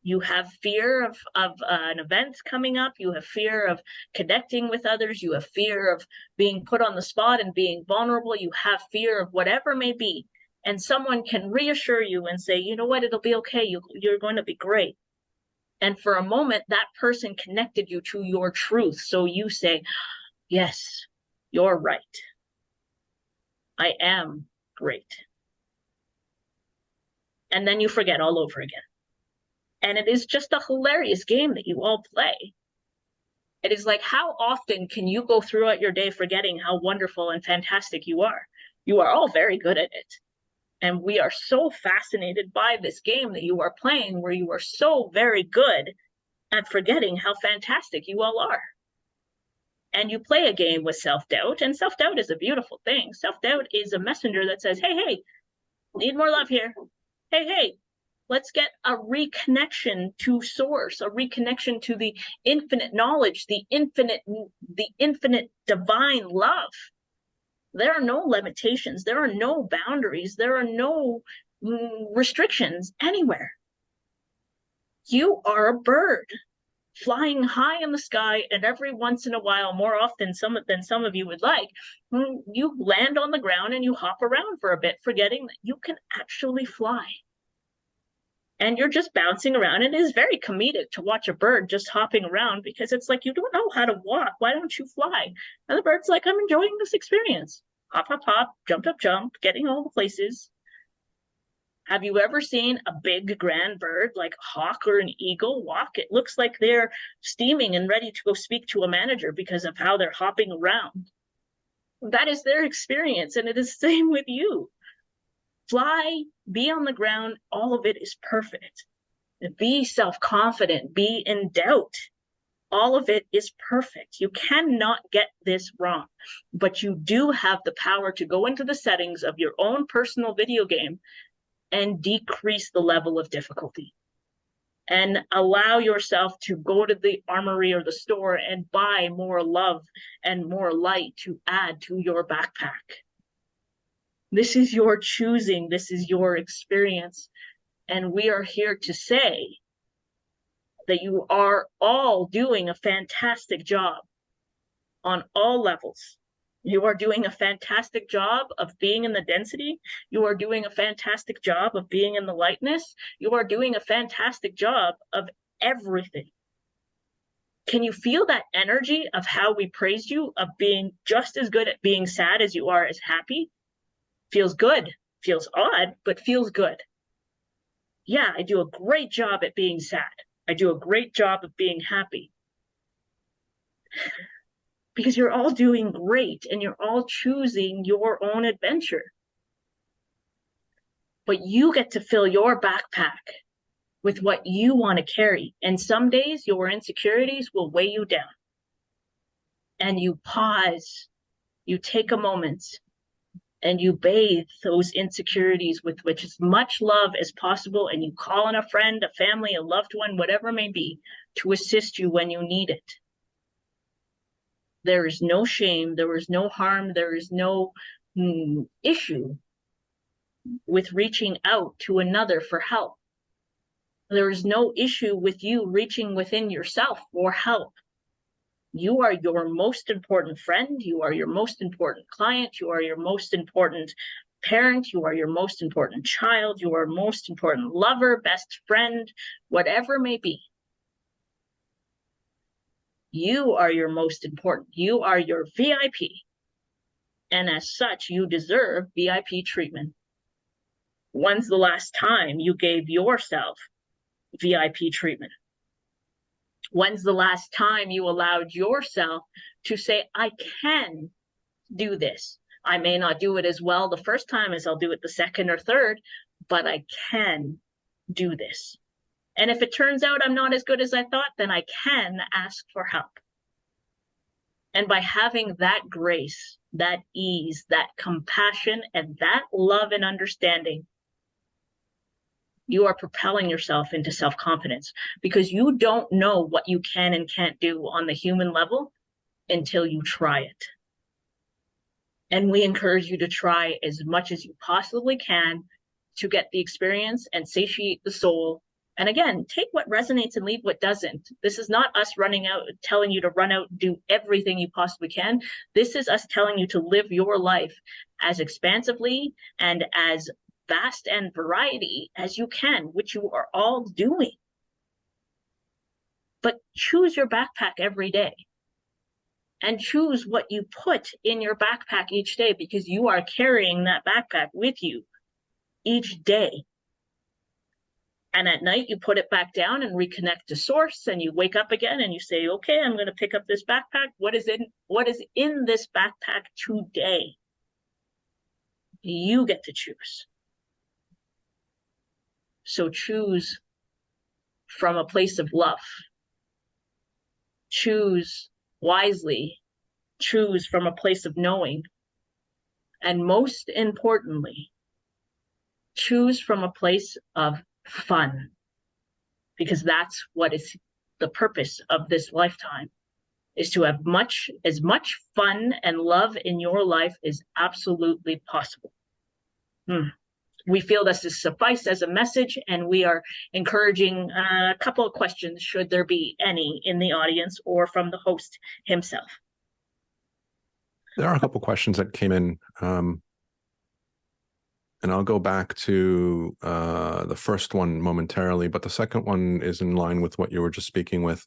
You have fear of an event coming up. You have fear of connecting with others. You have fear of being put on the spot and being vulnerable. You have fear of whatever may be. And someone can reassure you and say, you know what, it'll be okay. You're going to be great. And for a moment, that person connected you to your truth. So you say, yes, you're right. I am great. And then you forget all over again. And it is just a hilarious game that you all play. It is like, how often can you go throughout your day forgetting how wonderful and fantastic you are? You are all very good at it. And we are so fascinated by this game that you are playing, where you are so very good at forgetting how fantastic you all are. And you play a game with self-doubt, and self-doubt is a beautiful thing. Self-doubt is a messenger that says, hey, need more love here. Hey, let's get a reconnection to source, a reconnection to the infinite knowledge, the infinite divine love. There are no limitations. There are no boundaries. There are no restrictions anywhere. You are a bird flying high in the sky, and every once in a while, more often than some of you would like, you land on the ground and you hop around for a bit, forgetting that you can actually fly. And you're just bouncing around. And it is very comedic to watch a bird just hopping around, because it's like, you don't know how to walk. Why don't you fly? And the bird's like, I'm enjoying this experience. Hop, hop, hop, jump, jump, jump, getting all the places. Have you ever seen a big grand bird like a hawk or an eagle walk? It looks like they're steaming and ready to go speak to a manager because of how they're hopping around. That is their experience, and it is the same with you. Fly, be on the ground, all of it is perfect. Be self-confident, be in doubt. All of it is perfect. You cannot get this wrong, but you do have the power to go into the settings of your own personal video game and decrease the level of difficulty, and allow yourself to go to the armory or the store and buy more love and more light to add to your backpack. This is your choosing. This is your experience. And we are here to say that you are all doing a fantastic job on all levels. You are doing a fantastic job of being in the density. You are doing a fantastic job of being in the lightness. You are doing a fantastic job of everything. Can you feel that energy of how we praised you, of being just as good at being sad as you are as happy? Feels good. Feels odd, but feels good. Yeah, I do a great job at being sad. I do a great job of being happy. because you're all doing great and you're all choosing your own adventure. But you get to fill your backpack with what you want to carry. And some days your insecurities will weigh you down. And you pause, you take a moment, and you bathe those insecurities with which as much love as possible, and you call on a friend, a family, a loved one, whatever it may be, to assist you when you need it. There is no shame, there is no harm, there is no issue with reaching out to another for help. There is no issue with you reaching within yourself for help. You are your most important friend. You are your most important client. You are your most important parent. You are your most important child. You are most important lover, best friend, whatever it may be. You are your most important. You are your VIP. And as such, you deserve VIP treatment. When's the last time you gave yourself VIP treatment? When's the last time you allowed yourself to say, I can do this? I may not do it as well the first time as I'll do it the second or third, but I can do this. And if it turns out I'm not as good as I thought, then I can ask for help. And by having that grace, that ease, that compassion, and that love and understanding, you are propelling yourself into self-confidence, because you don't know what you can and can't do on the human level until you try it. And we encourage you to try as much as you possibly can to get the experience and satiate the soul. And again, take what resonates and leave what doesn't. This is not us running out, telling you to run out and do everything you possibly can. This is us telling you to live your life as expansively and as vast and variety as you can, which you are all doing. But choose your backpack every day and choose what you put in your backpack each day, because you are carrying that backpack with you each day. And at night you put it back down and reconnect to source, and you wake up again and you say, okay, I'm going to pick up this backpack. What is in this backpack today? You get to choose. So choose from a place of love. Choose wisely. Choose from a place of knowing. And most importantly, choose from a place of fun. Because that's what is the purpose of this lifetime, is to have as much fun and love in your life as absolutely possible. We feel this is suffice as a message, and we are encouraging a couple of questions, should there be any in the audience or from the host himself. There are a couple of questions that came in, and I'll go back to the first one momentarily, but the second one is in line with what you were just speaking with.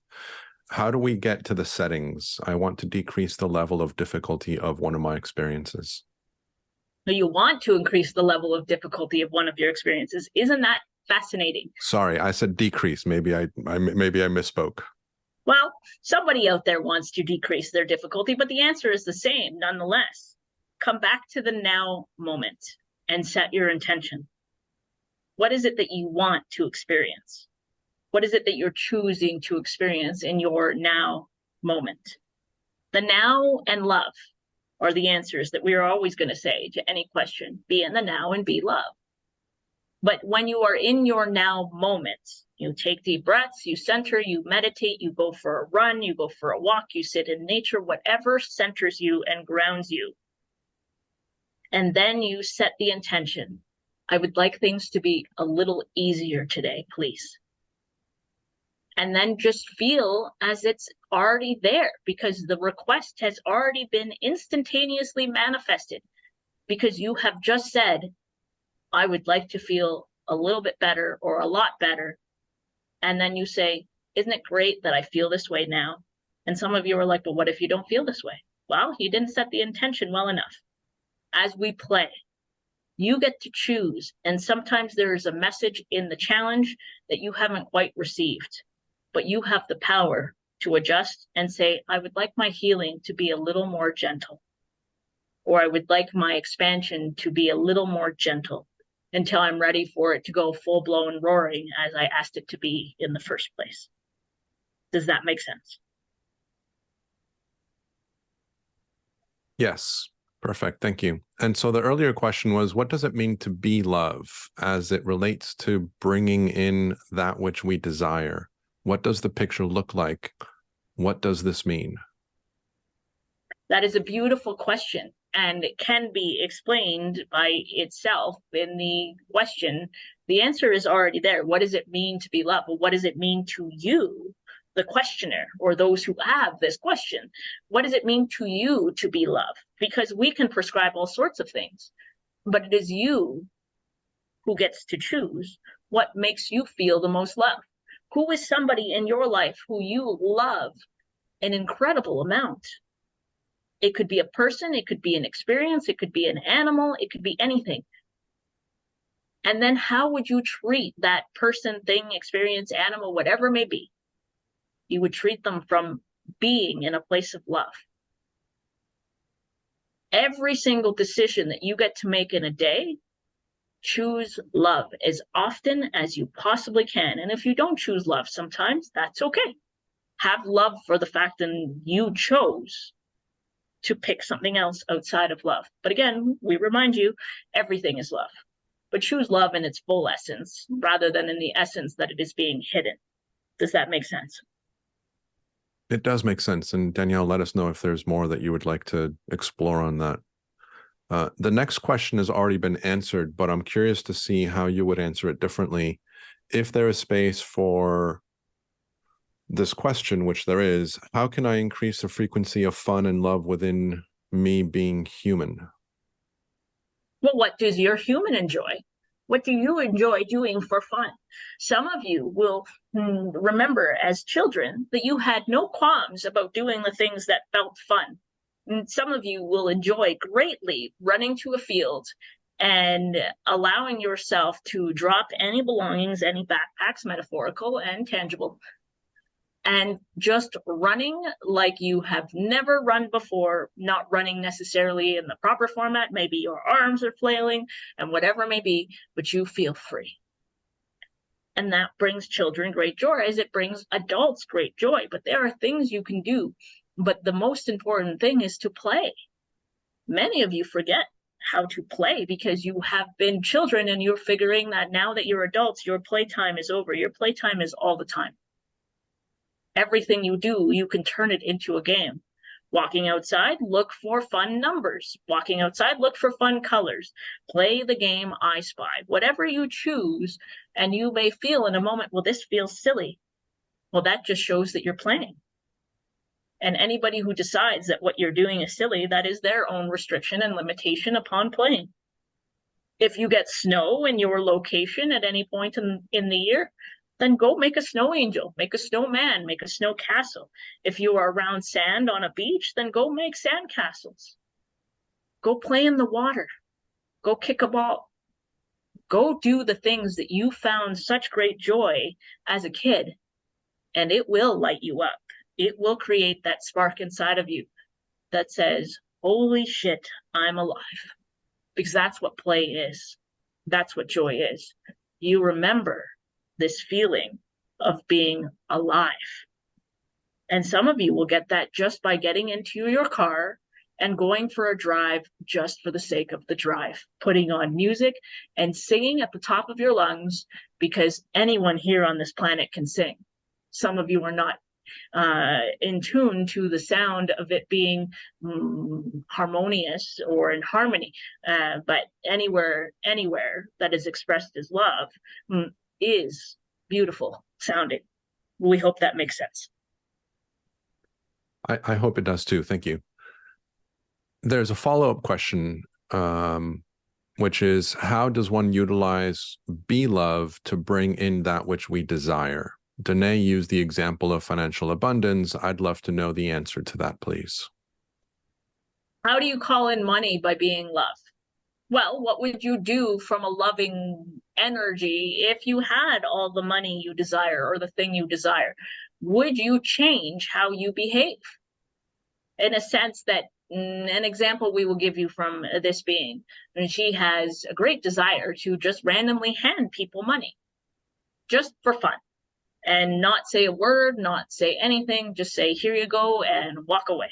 How do we get to the settings? I want to decrease the level of difficulty of one of my experiences. You want to increase the level of difficulty of one of your experiences. Isn't that fascinating? Sorry, I said decrease. Maybe I misspoke. Well, somebody out there wants to decrease their difficulty, but the answer is the same nonetheless. Come back to the now moment and set your intention. What is it that you want to experience? What is it that you're choosing to experience in your now moment? The now and love are the answers that we are always going to say to any question. Be in the now and be love. But when you are in your now moment, you take deep breaths, you center, you meditate, you go for a run, you go for a walk, you sit in nature, whatever centers you and grounds you. And then you set the intention. I would like things to be a little easier today, please. And then just feel as it's already there, because the request has already been instantaneously manifested, because you have just said, I would like to feel a little bit better or a lot better. And then you say, isn't it great that I feel this way now? And some of you are like, but what if you don't feel this way? Well, you didn't set the intention well enough. As we play, you get to choose. And sometimes there is a message in the challenge that you haven't quite received, but you have the power to adjust and say, I would like my healing to be a little more gentle, or I would like my expansion to be a little more gentle until I'm ready for it to go full-blown roaring as I asked it to be in the first place. Does that make sense? Yes. Perfect. Thank you. And so the earlier question was, what does it mean to be love as it relates to bringing in that which we desire? What does the picture look like? What does this mean? That is a beautiful question, and it can be explained by itself in the question. The answer is already there. What does it mean to be love? Well, what does it mean to you, the questioner, or those who have this question? What does it mean to you to be love? Because we can prescribe all sorts of things, but it is you who gets to choose what makes you feel the most love. Who is somebody in your life who you love an incredible amount? It could be a person, it could be an experience, it could be an animal, it could be anything. And then how would you treat that person, thing, experience, animal, whatever it may be? You would treat them from being in a place of love. Every single decision that you get to make in a day, choose love as often as you possibly can. And if you don't choose love sometimes, that's okay. Have love for the fact that you chose to pick something else outside of love. But again, we remind you, everything is love. But choose love in its full essence rather than in the essence that it is being hidden. Does that make sense? It does make sense. And Danielle, let us know if there's more that you would like to explore on that. The next question has already been answered, but I'm curious to see how you would answer it differently. If there is space for this question, which there is, how can I increase the frequency of fun and love within me being human? Well, what does your human enjoy? What do you enjoy doing for fun? Some of you will remember as children that you had no qualms about doing the things that felt fun. And some of you will enjoy greatly running to a field and allowing yourself to drop any belongings, any backpacks, metaphorical and tangible, and just running like you have never run before, not running necessarily in the proper format. Maybe your arms are flailing and whatever it may be, but you feel free. And that brings children great joy as it brings adults great joy. But there are things you can do. But the most important thing is to play. Many of you forget how to play because you have been children and you're figuring that now that you're adults, your playtime is over. Your playtime is all the time. Everything you do, you can turn it into a game. Walking outside, look for fun numbers. Walking outside, look for fun colors. Play the game I Spy. Whatever you choose, and you may feel in a moment, well, this feels silly. Well, that just shows that you're playing. And anybody who decides that what you're doing is silly, that is their own restriction and limitation upon playing. If you get snow in your location at any point in the year, then go make a snow angel, make a snowman, make a snow castle. If you are around sand on a beach, then go make sand castles. Go play in the water. Go kick a ball. Go do the things that you found such great joy as a kid, and it will light you up. It will create that spark inside of you that says, holy shit, I'm alive. Because that's what play is. That's what joy is. You remember this feeling of being alive. And some of you will get that just by getting into your car and going for a drive just for the sake of the drive, putting on music and singing at the top of your lungs, because anyone here on this planet can sing. Some of you are not in tune to the sound of it being harmonious or in harmony, but anywhere that is expressed as love is beautiful sounding. We hope that makes sense. I hope it does too. Thank you. There's a follow-up question, which is, how does one utilize be love to bring in that which we desire? Danay used the example of financial abundance. I'd love to know the answer to that, please. How do you call in money by being love? Well, what would you do from a loving energy if you had all the money you desire or the thing you desire? would you change how you behave? In a sense that, an example we will give you from this being, and she has a great desire to just randomly hand people money, just for fun, and not say a word, not say anything, just say, here you go, and walk away.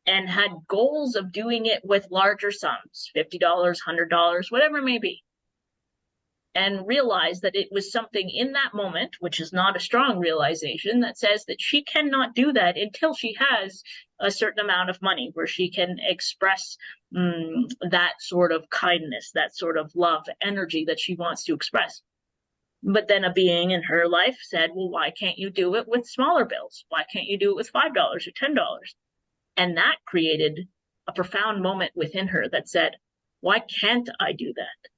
And had goals of doing it with larger sums, $50, $100, whatever it may be. And realized that it was something in that moment, which is not a strong realization, that says that she cannot do that until she has a certain amount of money where she can express that sort of kindness, that sort of love, energy that she wants to express. But then a being in her life said, well, why can't you do it with smaller bills? Why can't you do it with $5 or $10? And that created a profound moment within her that said, why can't I do that?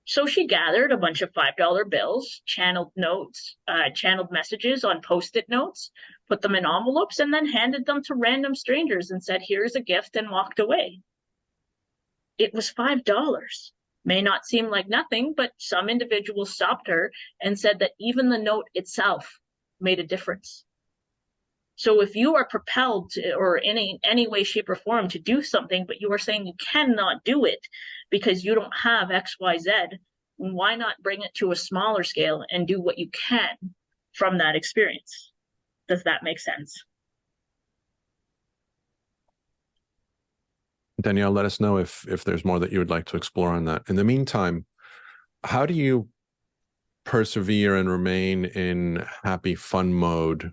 So she gathered a bunch of $5 bills, channeled notes, channeled messages on Post-it notes, put them in envelopes, and then handed them to random strangers and said, here's a gift, and walked away. It was $5. May not seem like nothing, but some individuals stopped her and said that even the note itself made a difference. So if you are propelled to, or in any way, shape, or form to do something, but you are saying you cannot do it because you don't have X, Y, Z, why not bring it to a smaller scale and do what you can from that experience? Does that make sense? Danielle, let us know if there's more that you would like to explore on that. In the meantime, how do you persevere and remain in happy fun mode,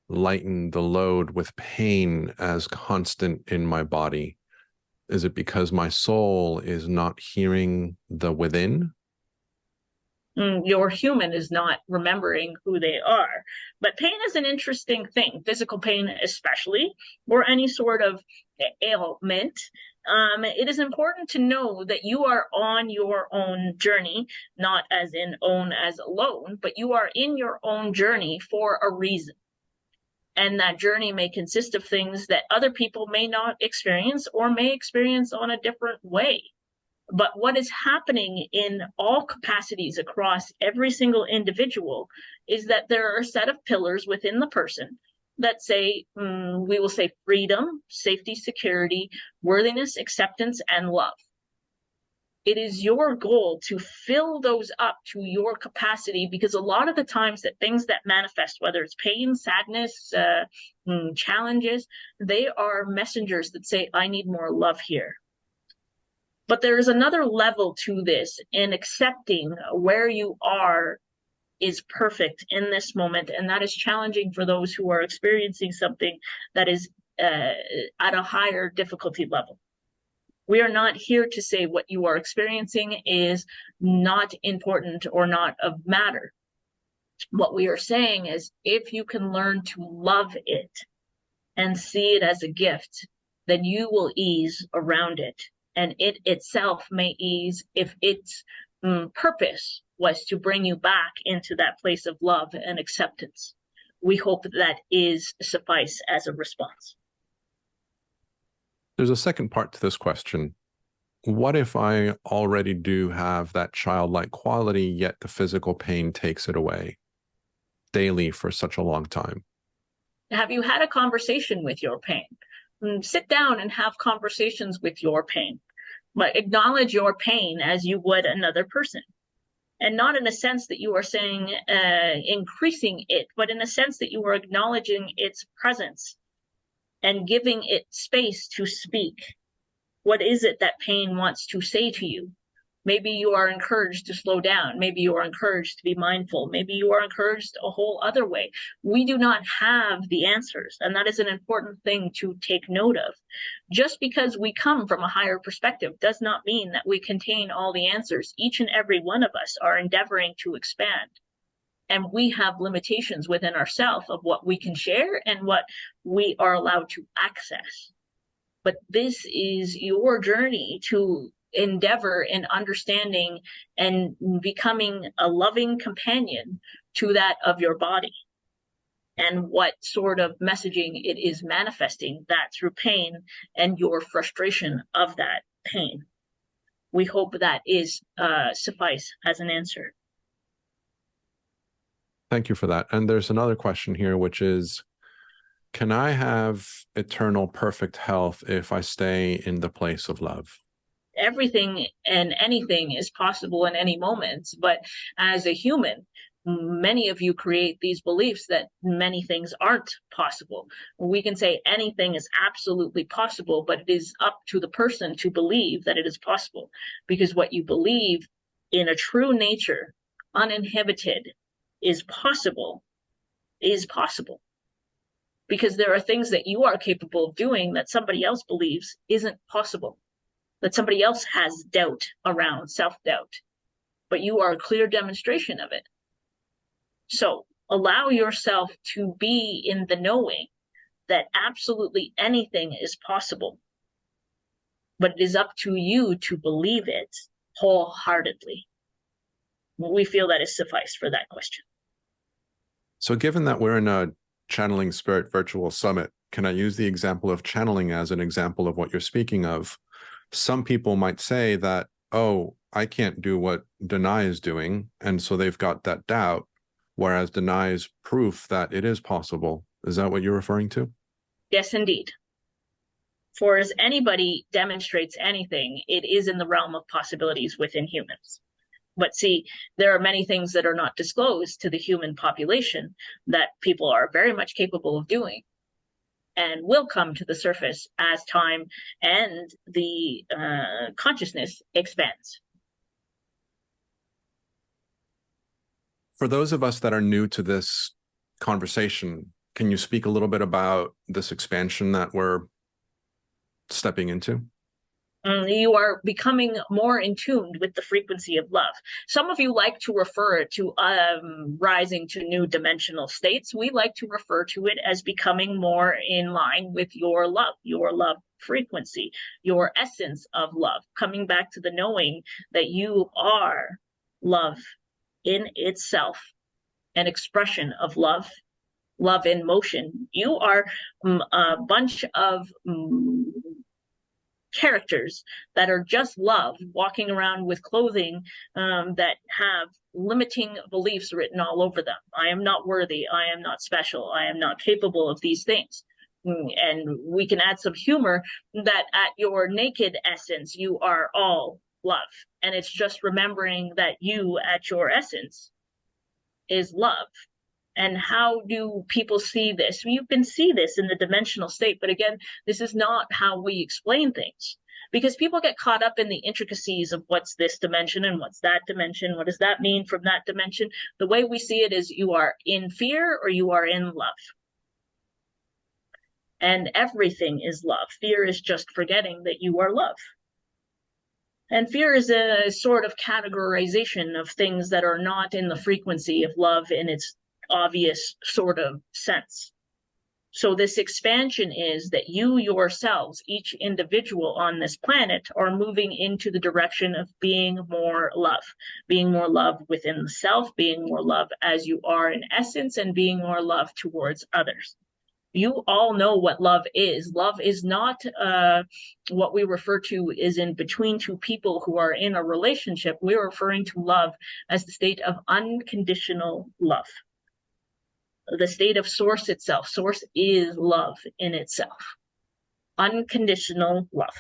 lighten the load with pain as constant in my body? Is it because my soul is not hearing the within? Your human is not remembering who they are. But pain is an interesting thing, physical pain especially, or any sort of ailment. It is important to know that you are on your own journey, not as in own as alone, but you are in your own journey for a reason. And that journey may consist of things that other people may not experience or may experience on a different way. But what is happening in all capacities across every single individual is that there are a set of pillars within the person that say, we will say freedom, safety, security, worthiness, acceptance, and love. It is your goal to fill those up to your capacity, because a lot of the times that things that manifest, whether it's pain, sadness, challenges, they are messengers that say, I need more love here. But there is another level to this, in accepting where you are is perfect in this moment, and that is challenging for those who are experiencing something that is at a higher difficulty level. We are not here to say what you are experiencing is not important or not of matter. What we are saying is, if you can learn to love it and see it as a gift, then you will ease around it. And it itself may ease if its purpose was to bring you back into that place of love and acceptance. We hope that is suffice as a response. There's a second part to this question. What if I already do have that childlike quality, yet the physical pain takes it away daily for such a long time? Have you had a conversation with your pain? Sit down and have conversations with your pain, but acknowledge your pain as you would another person. And not in a sense that you are saying increasing it, but in a sense that you are acknowledging its presence and giving it space to speak. What is it that pain wants to say to you? Maybe you are encouraged to slow down. Maybe you are encouraged to be mindful. Maybe you are encouraged a whole other way. We do not have the answers, and that is an important thing to take note of. Just because we come from a higher perspective does not mean that we contain all the answers. Each and every one of us are endeavoring to expand. And we have limitations within ourselves of what we can share and what we are allowed to access. But this is your journey to endeavor in understanding and becoming a loving companion to that of your body, and what sort of messaging it is manifesting that through pain and your frustration of that pain. We hope that is suffice as an answer. Thank you for that. And there's another question here, which is, can I have eternal perfect health if I stay in the place of love? Everything and anything is possible in any moment, but as a human, many of you create these beliefs that many things aren't possible. We can say anything is absolutely possible, but it is up to the person to believe that it is possible, because what you believe in a true nature, uninhibited, is possible, because there are things that you are capable of doing that somebody else believes isn't possible, that somebody else has doubt around, self-doubt, but you are a clear demonstration of it. So allow yourself to be in the knowing that absolutely anything is possible, but it is up to you to believe it wholeheartedly. We feel that is suffice for that question. So given that we're in a Channeling Spirit virtual summit, can I use the example of channeling as an example of what you're speaking of? Some people might say that, oh, I can't do what Danay is doing, and so they've got that doubt, whereas Danay is proof that it is possible. Is that what you're referring to? Yes, indeed. For as anybody demonstrates anything, it is in the realm of possibilities within humans. But see, there are many things that are not disclosed to the human population that people are very much capable of doing, and will come to the surface as time and the consciousness expands. For those of us that are new to this conversation, can you speak a little bit about this expansion that we're stepping into? You are becoming more in tune with the frequency of love. Some of you like to refer to rising to new dimensional states. We like to refer to it as becoming more in line with your love frequency, your essence of love, coming back to the knowing that you are love in itself, an expression of love, love in motion. You are a bunch of characters that are just love, walking around with clothing that have limiting beliefs written all over them. I am not worthy. I am not special. I am not capable of these things. And we can add some humor that at your naked essence, you are all love. And it's just remembering that you at your essence is love. And how do people see this? You can see this in the dimensional state, but again, this is not how we explain things, because people get caught up in the intricacies of what's this dimension and what's that dimension. What does that mean from that dimension? The way we see it is you are in fear or you are in love. And everything is love. Fear is just forgetting that you are love. And fear is a sort of categorization of things that are not in the frequency of love in its obvious sort of sense. So this expansion is that you yourselves, each individual on this planet, are moving into the direction of being more love within the self, being more love as you are in essence, and being more love towards others. You all know what love is. Love is not what we refer to is in between two people who are in a relationship. We're referring to love as the state of unconditional love. The state of source itself. Source is love in itself. Unconditional love.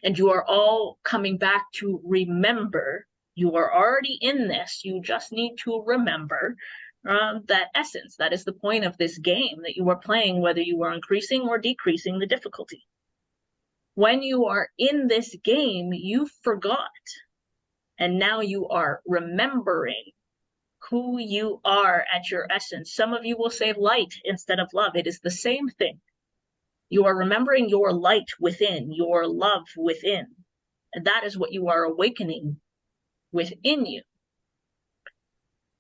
And you are all coming back to remember. You are already in this. You just need to remember that essence. That is the point of this game that you are playing, whether you are increasing or decreasing the difficulty. When you are in this game, you forgot. And now you are remembering who you are at your essence. Some of you will say light instead of love. It is the same thing. You are remembering your light within, your love within. And that is what you are awakening within you.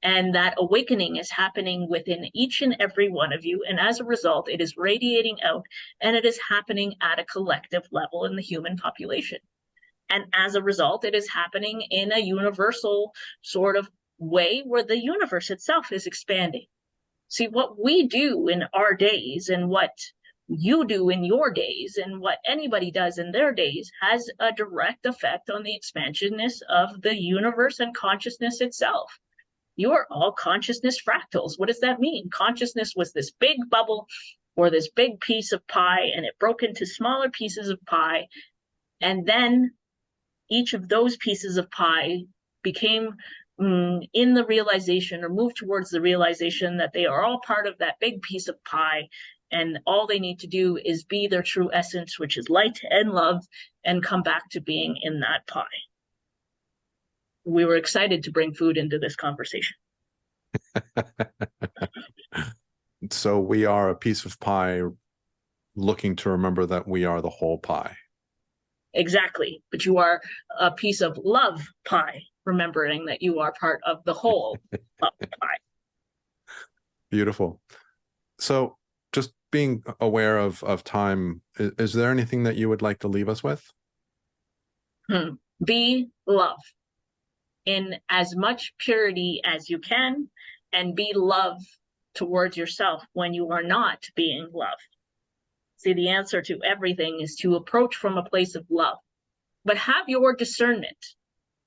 And that awakening is happening within each and every one of you. And as a result, it is radiating out, and it is happening at a collective level in the human population. And as a result, it is happening in a universal sort of way where the universe itself is expanding. See, what we do in our days and what you do in your days and what anybody does in their days has a direct effect on the expansionness of the universe and consciousness itself. You are all consciousness fractals. What does that mean? Consciousness was this big bubble or this big piece of pie, and it broke into smaller pieces of pie. And then each of those pieces of pie became in the realization, or moved towards the realization, that they are all part of that big piece of pie. And all they need to do is be their true essence, which is light and love, and come back to being in that pie. We were excited to bring food into this conversation. So we are a piece of pie looking to remember that we are the whole pie. Exactly. But you are a piece of love pie, remembering that you are part of the whole love pie. Beautiful. So just being aware of time, is there anything that you would like to leave us with? Be love in as much purity as you can, and be love towards yourself when you are not being love. See, the answer to everything is to approach from a place of love, but have your discernment.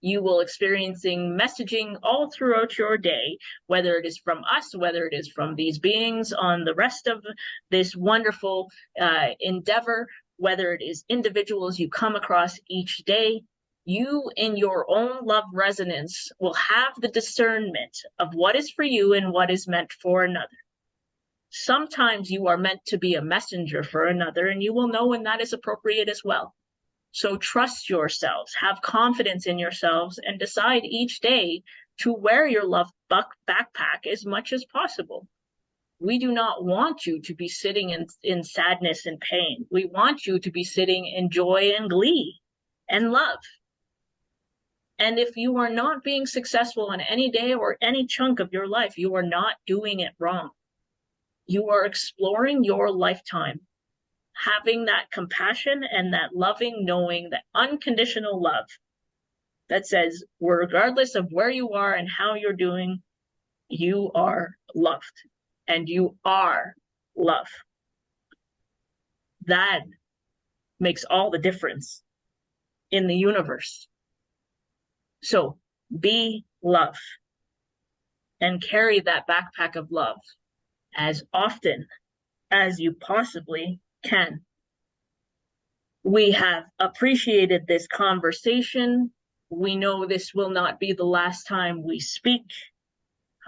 You will experiencing messaging all throughout your day, whether it is from us, whether it is from these beings on the rest of this wonderful endeavor, whether it is individuals you come across each day. You, in your own love resonance, will have the discernment of what is for you and what is meant for another. Sometimes you are meant to be a messenger for another, and you will know when that is appropriate as well. So trust yourselves, have confidence in yourselves, and decide each day to wear your love backpack as much as possible. We do not want you to be sitting in sadness and pain. We want you to be sitting in joy and glee and love. And if you are not being successful on any day or any chunk of your life, you are not doing it wrong. You are exploring your lifetime, having that compassion and that loving, knowing, that unconditional love that says, regardless of where you are and how you're doing, you are loved and you are love. That makes all the difference in the universe. So be love and carry that backpack of love as often as you possibly can. We have appreciated this conversation. We know this will not be the last time we speak,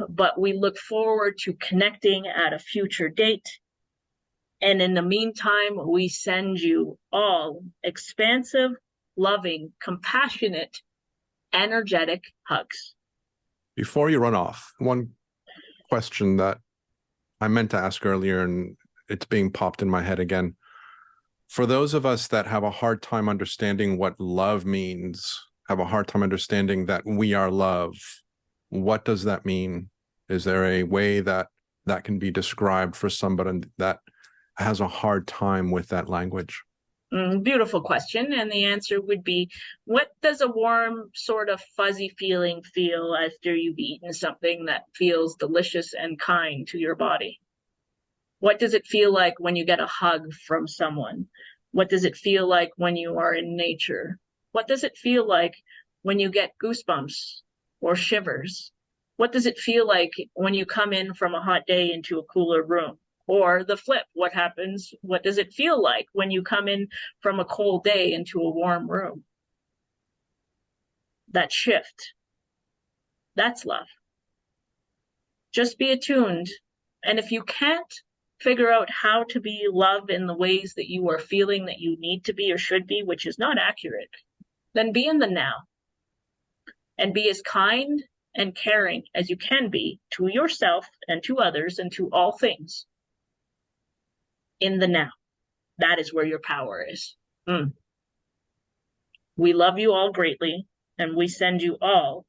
but we look forward to connecting at a future date. And in the meantime, we send you all expansive, loving, compassionate, energetic hugs. Before you run off, one question that I meant to ask earlier, and it's being popped in my head again. For those of us that have a hard time understanding what love means, have a hard time understanding that we are love, what does that mean? Is there a way that that can be described for somebody that has a hard time with that language? Beautiful question. And the answer would be, what does a warm, sort of fuzzy feeling feel after you've eaten something that feels delicious and kind to your body? What does it feel like when you get a hug from someone? What does it feel like when you are in nature? What does it feel like when you get goosebumps or shivers? What does it feel like when you come in from a hot day into a cooler room? Or the flip, what happens? What does it feel like when you come in from a cold day into a warm room? That shift, that's love. Just be attuned. And if you can't figure out how to be love in the ways that you are feeling that you need to be or should be, which is not accurate, then be in the now and be as kind and caring as you can be to yourself and to others and to all things. In the now. That is where your power is. We love you all greatly, and we send you all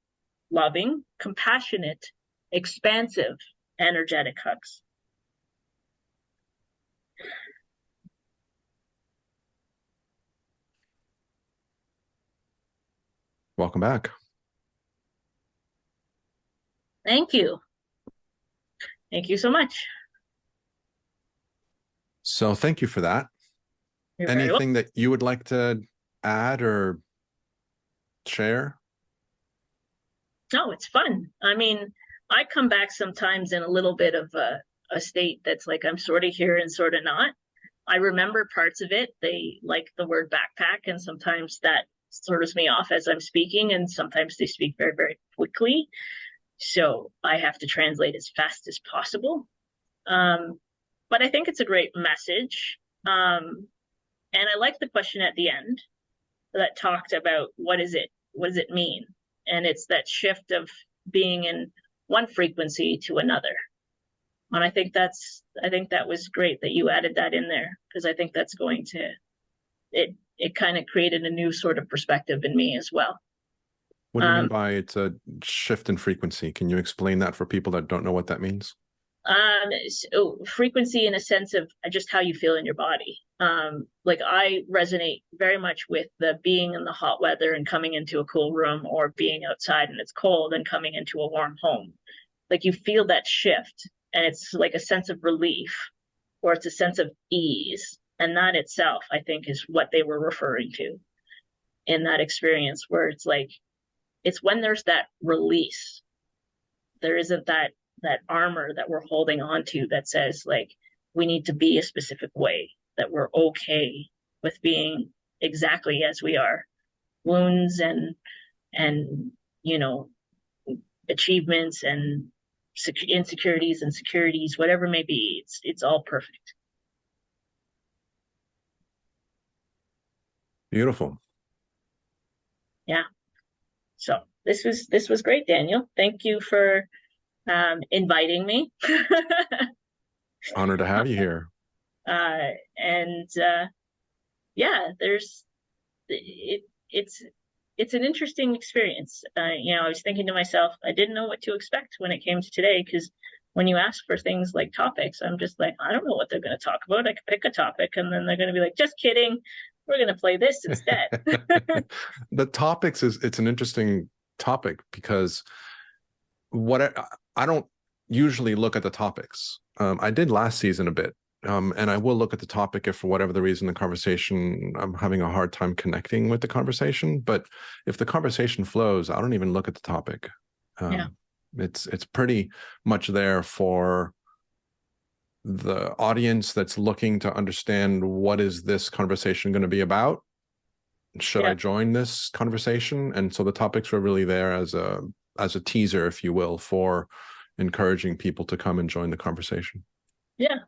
loving, compassionate, expansive, energetic hugs. Welcome back. Thank you. Thank you so much. So thank you for that. You're very welcome. Anything that you would like to add or share? No, it's fun. I mean, I come back sometimes in a little bit of a state that's like I'm sort of here and sort of not. I remember parts of it. They like the word backpack, and sometimes that throws me off as I'm speaking, and sometimes they speak very, very quickly. So I have to translate as fast as possible. But I think it's a great message. And I like the question at the end that talked about what is it? What does it mean? And it's that shift of being in one frequency to another. And I think that was great that you added that in there, because I think that's going to it kind of created a new sort of perspective in me as well. What do you mean by it's a shift in frequency? Can you explain that for people that don't know what that means? So frequency in a sense of just how you feel in your body. Like I resonate very much with the being in the hot weather and coming into a cool room, or being outside and it's cold and coming into a warm home. Like you feel that shift, and it's like a sense of relief, or it's a sense of ease. And that itself, I think, is what they were referring to in that experience, where it's like, it's when there's that release, there isn't that armor that we're holding on to that says like we need to be a specific way, that we're okay with being exactly as we are. Wounds and you know, achievements and insecurities and securities, whatever it may be, it's all perfect. Beautiful. Yeah. So this was great, Daniel. Thank you for inviting me. Honored to have you here. And yeah, it's an interesting experience. You know, I was thinking to myself, I didn't know what to expect when it came to today, because when you ask for things like topics, I'm just like, I don't know what they're going to talk about. I could pick a topic, and then they're going to be like, just kidding, we're going to play this instead. The topics it's an interesting topic, because I don't usually look at the topics. I did last season a bit, and I will look at the topic if for whatever the reason the conversation, I'm having a hard time connecting with the conversation. But if the conversation flows, I don't even look at the topic. Yeah. It's pretty much there for the audience that's looking to understand, what is this conversation going to be about? Should I join this conversation? And so the topics were really there as a teaser, if you will, for encouraging people to come and join the conversation. Yeah.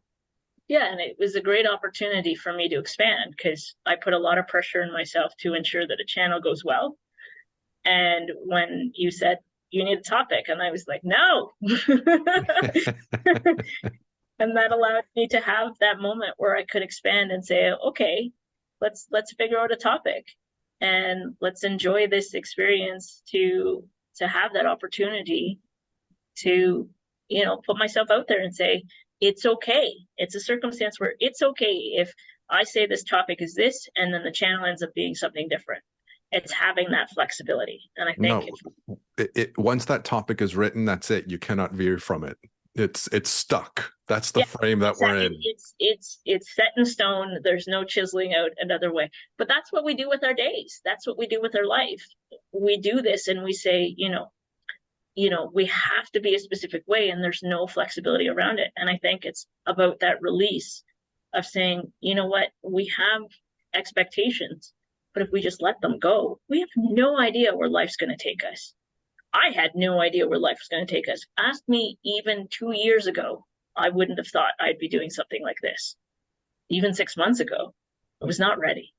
Yeah, and it was a great opportunity for me to expand, because I put a lot of pressure on myself to ensure that a channel goes well. And when you said you need a topic, and I was like, no. And that allowed me to have that moment where I could expand and say, okay, let's figure out a topic, and let's enjoy this experience to have that opportunity to, you know, put myself out there and say, it's okay. It's a circumstance where it's okay if I say this topic is this, and then the channel ends up being something different. It's having that flexibility. And I think once that topic is written, that's it. You cannot veer from it. It's stuck. That's the frame that we're in. It's set in stone. There's no chiseling out another way. But that's what we do with our days. That's what we do with our life. We do this and we say, you know, we have to be a specific way, and there's no flexibility around it. And I think it's about that release of saying, you know what, we have expectations, but if we just let them go, we have no idea where life's going to take us. I had no idea where life was going to take us. Ask me even 2 years ago, I wouldn't have thought I'd be doing something like this. Even 6 months ago, I was not ready.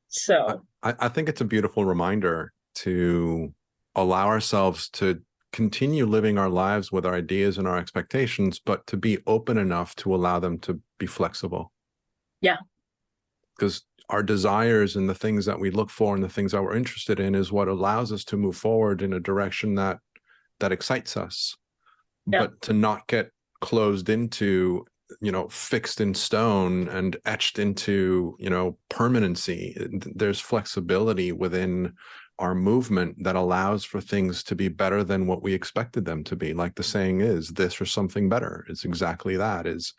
So I think it's a beautiful reminder to allow ourselves to continue living our lives with our ideas and our expectations, but to be open enough to allow them to be flexible. Yeah. Because our desires and the things that we look for and the things that we're interested in is what allows us to move forward in a direction that excites us. Yeah. But to not get closed into, you know, fixed in stone and etched into, you know, permanency. There's flexibility within our movement that allows for things to be better than what we expected them to be. Like the saying is, this or something better. It's exactly that, is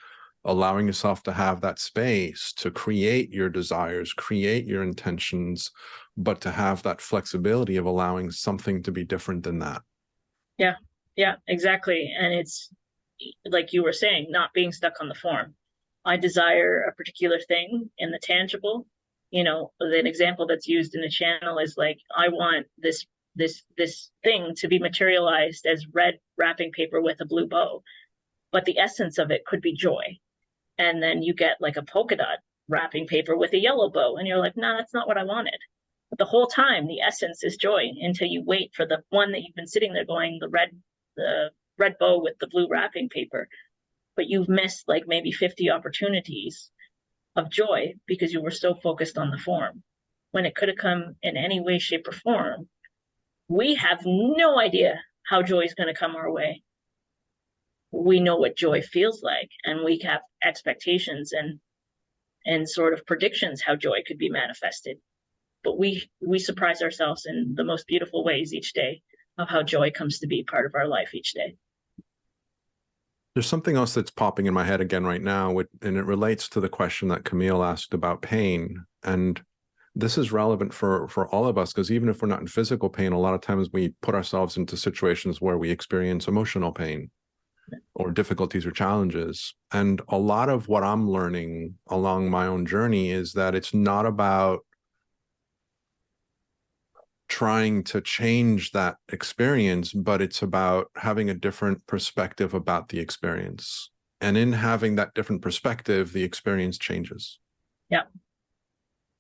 allowing yourself to have that space to create your desires, create your intentions, but to have that flexibility of allowing something to be different than that. Yeah, yeah, exactly. And it's like you were saying, not being stuck on the form. I desire a particular thing in the tangible. You know, an example that's used in the channel is like, I want this thing to be materialized as red wrapping paper with a blue bow, but the essence of it could be joy. And then you get like a polka dot wrapping paper with a yellow bow, and you're like, no, that's not what I wanted. But the whole time, the essence is joy until you wait for the one that you've been sitting there going, the red bow with the blue wrapping paper. But you've missed like maybe 50 opportunities of joy because you were so focused on the form when it could have come in any way, shape, or form. We have no idea how joy is going to come our way. We know what joy feels like, and we have expectations and sort of predictions how joy could be manifested. But we surprise ourselves in the most beautiful ways each day of how joy comes to be part of our life each day. There's something else that's popping in my head again right now, and it relates to the question that Camille asked about pain. And this is relevant for all of us, because even if we're not in physical pain, a lot of times we put ourselves into situations where we experience emotional pain or difficulties or challenges. And a lot of what I'm learning along my own journey is that it's not about trying to change that experience, but it's about having a different perspective about the experience. And in having that different perspective, the experience changes. Yeah.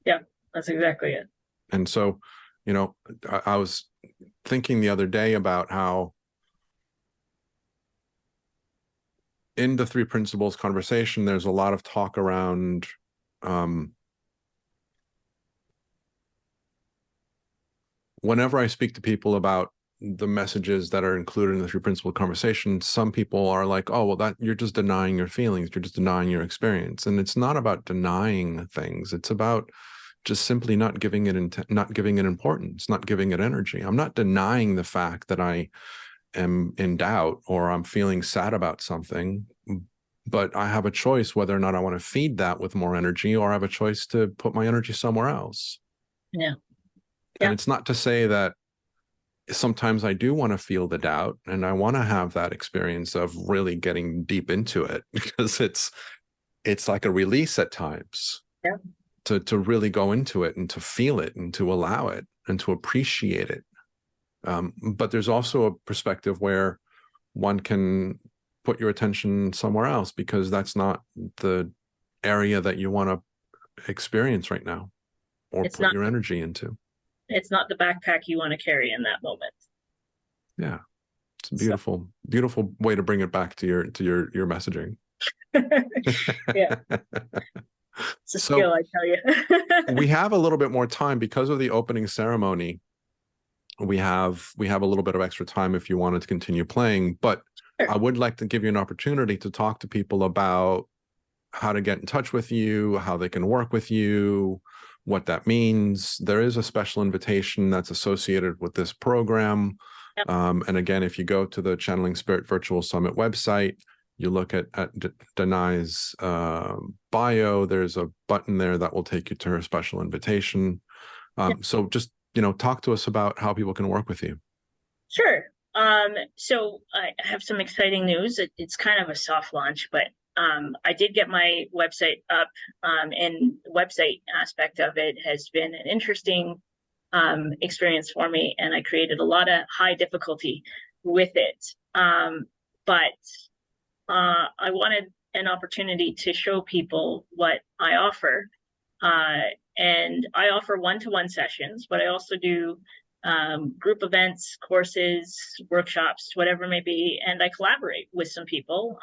Yeah. That's exactly it. And so, you know, I was thinking the other day about how in the three principles conversation, there's a lot of talk around whenever I speak to people about the messages that are included in the three principle conversation, some people are like, oh, well, that you're just denying your feelings. You're just denying your experience. And it's not about denying things. It's about just simply not giving it importance, not giving it energy. I'm not denying the fact that I am in doubt or I'm feeling sad about something, but I have a choice whether or not I want to feed that with more energy, or I have a choice to put my energy somewhere else. Yeah. And Yeah. it's not to say that sometimes I do want to feel the doubt and I want to have that experience of really getting deep into it, because it's like a release at times. Yeah. To really go into it and to feel it and to allow it and to appreciate it. But there's also a perspective where one can put your attention somewhere else because that's not the area that you want to experience right now or It's put not your energy into. it's not the backpack you want to carry in that moment. Yeah. It's a So beautiful, beautiful way to bring it back to your messaging. yeah, it's a skill, So I tell you. we have a little bit more time because of the opening ceremony. We have a little bit of extra time if you wanted to continue playing, but Sure. I would like to give you an opportunity to talk to people about how to get in touch with you, how they can work with you, what that means. There is a special invitation that's associated with this program. Yep. And again, if you go to the Channeling Spirit Virtual Summit website, you look at Danay's bio, there's a button there that will take you to her special invitation. So just, talk to us about how people can work with you. Sure. So I have some exciting news. It's kind of a soft launch, but I did get my website up, and the website aspect of it has been an interesting experience for me, and I created a lot of high difficulty with it. But I wanted an opportunity to show people what I offer. And I offer one-to-one sessions, but I also do group events, courses, workshops, whatever it may be, and I collaborate with some people.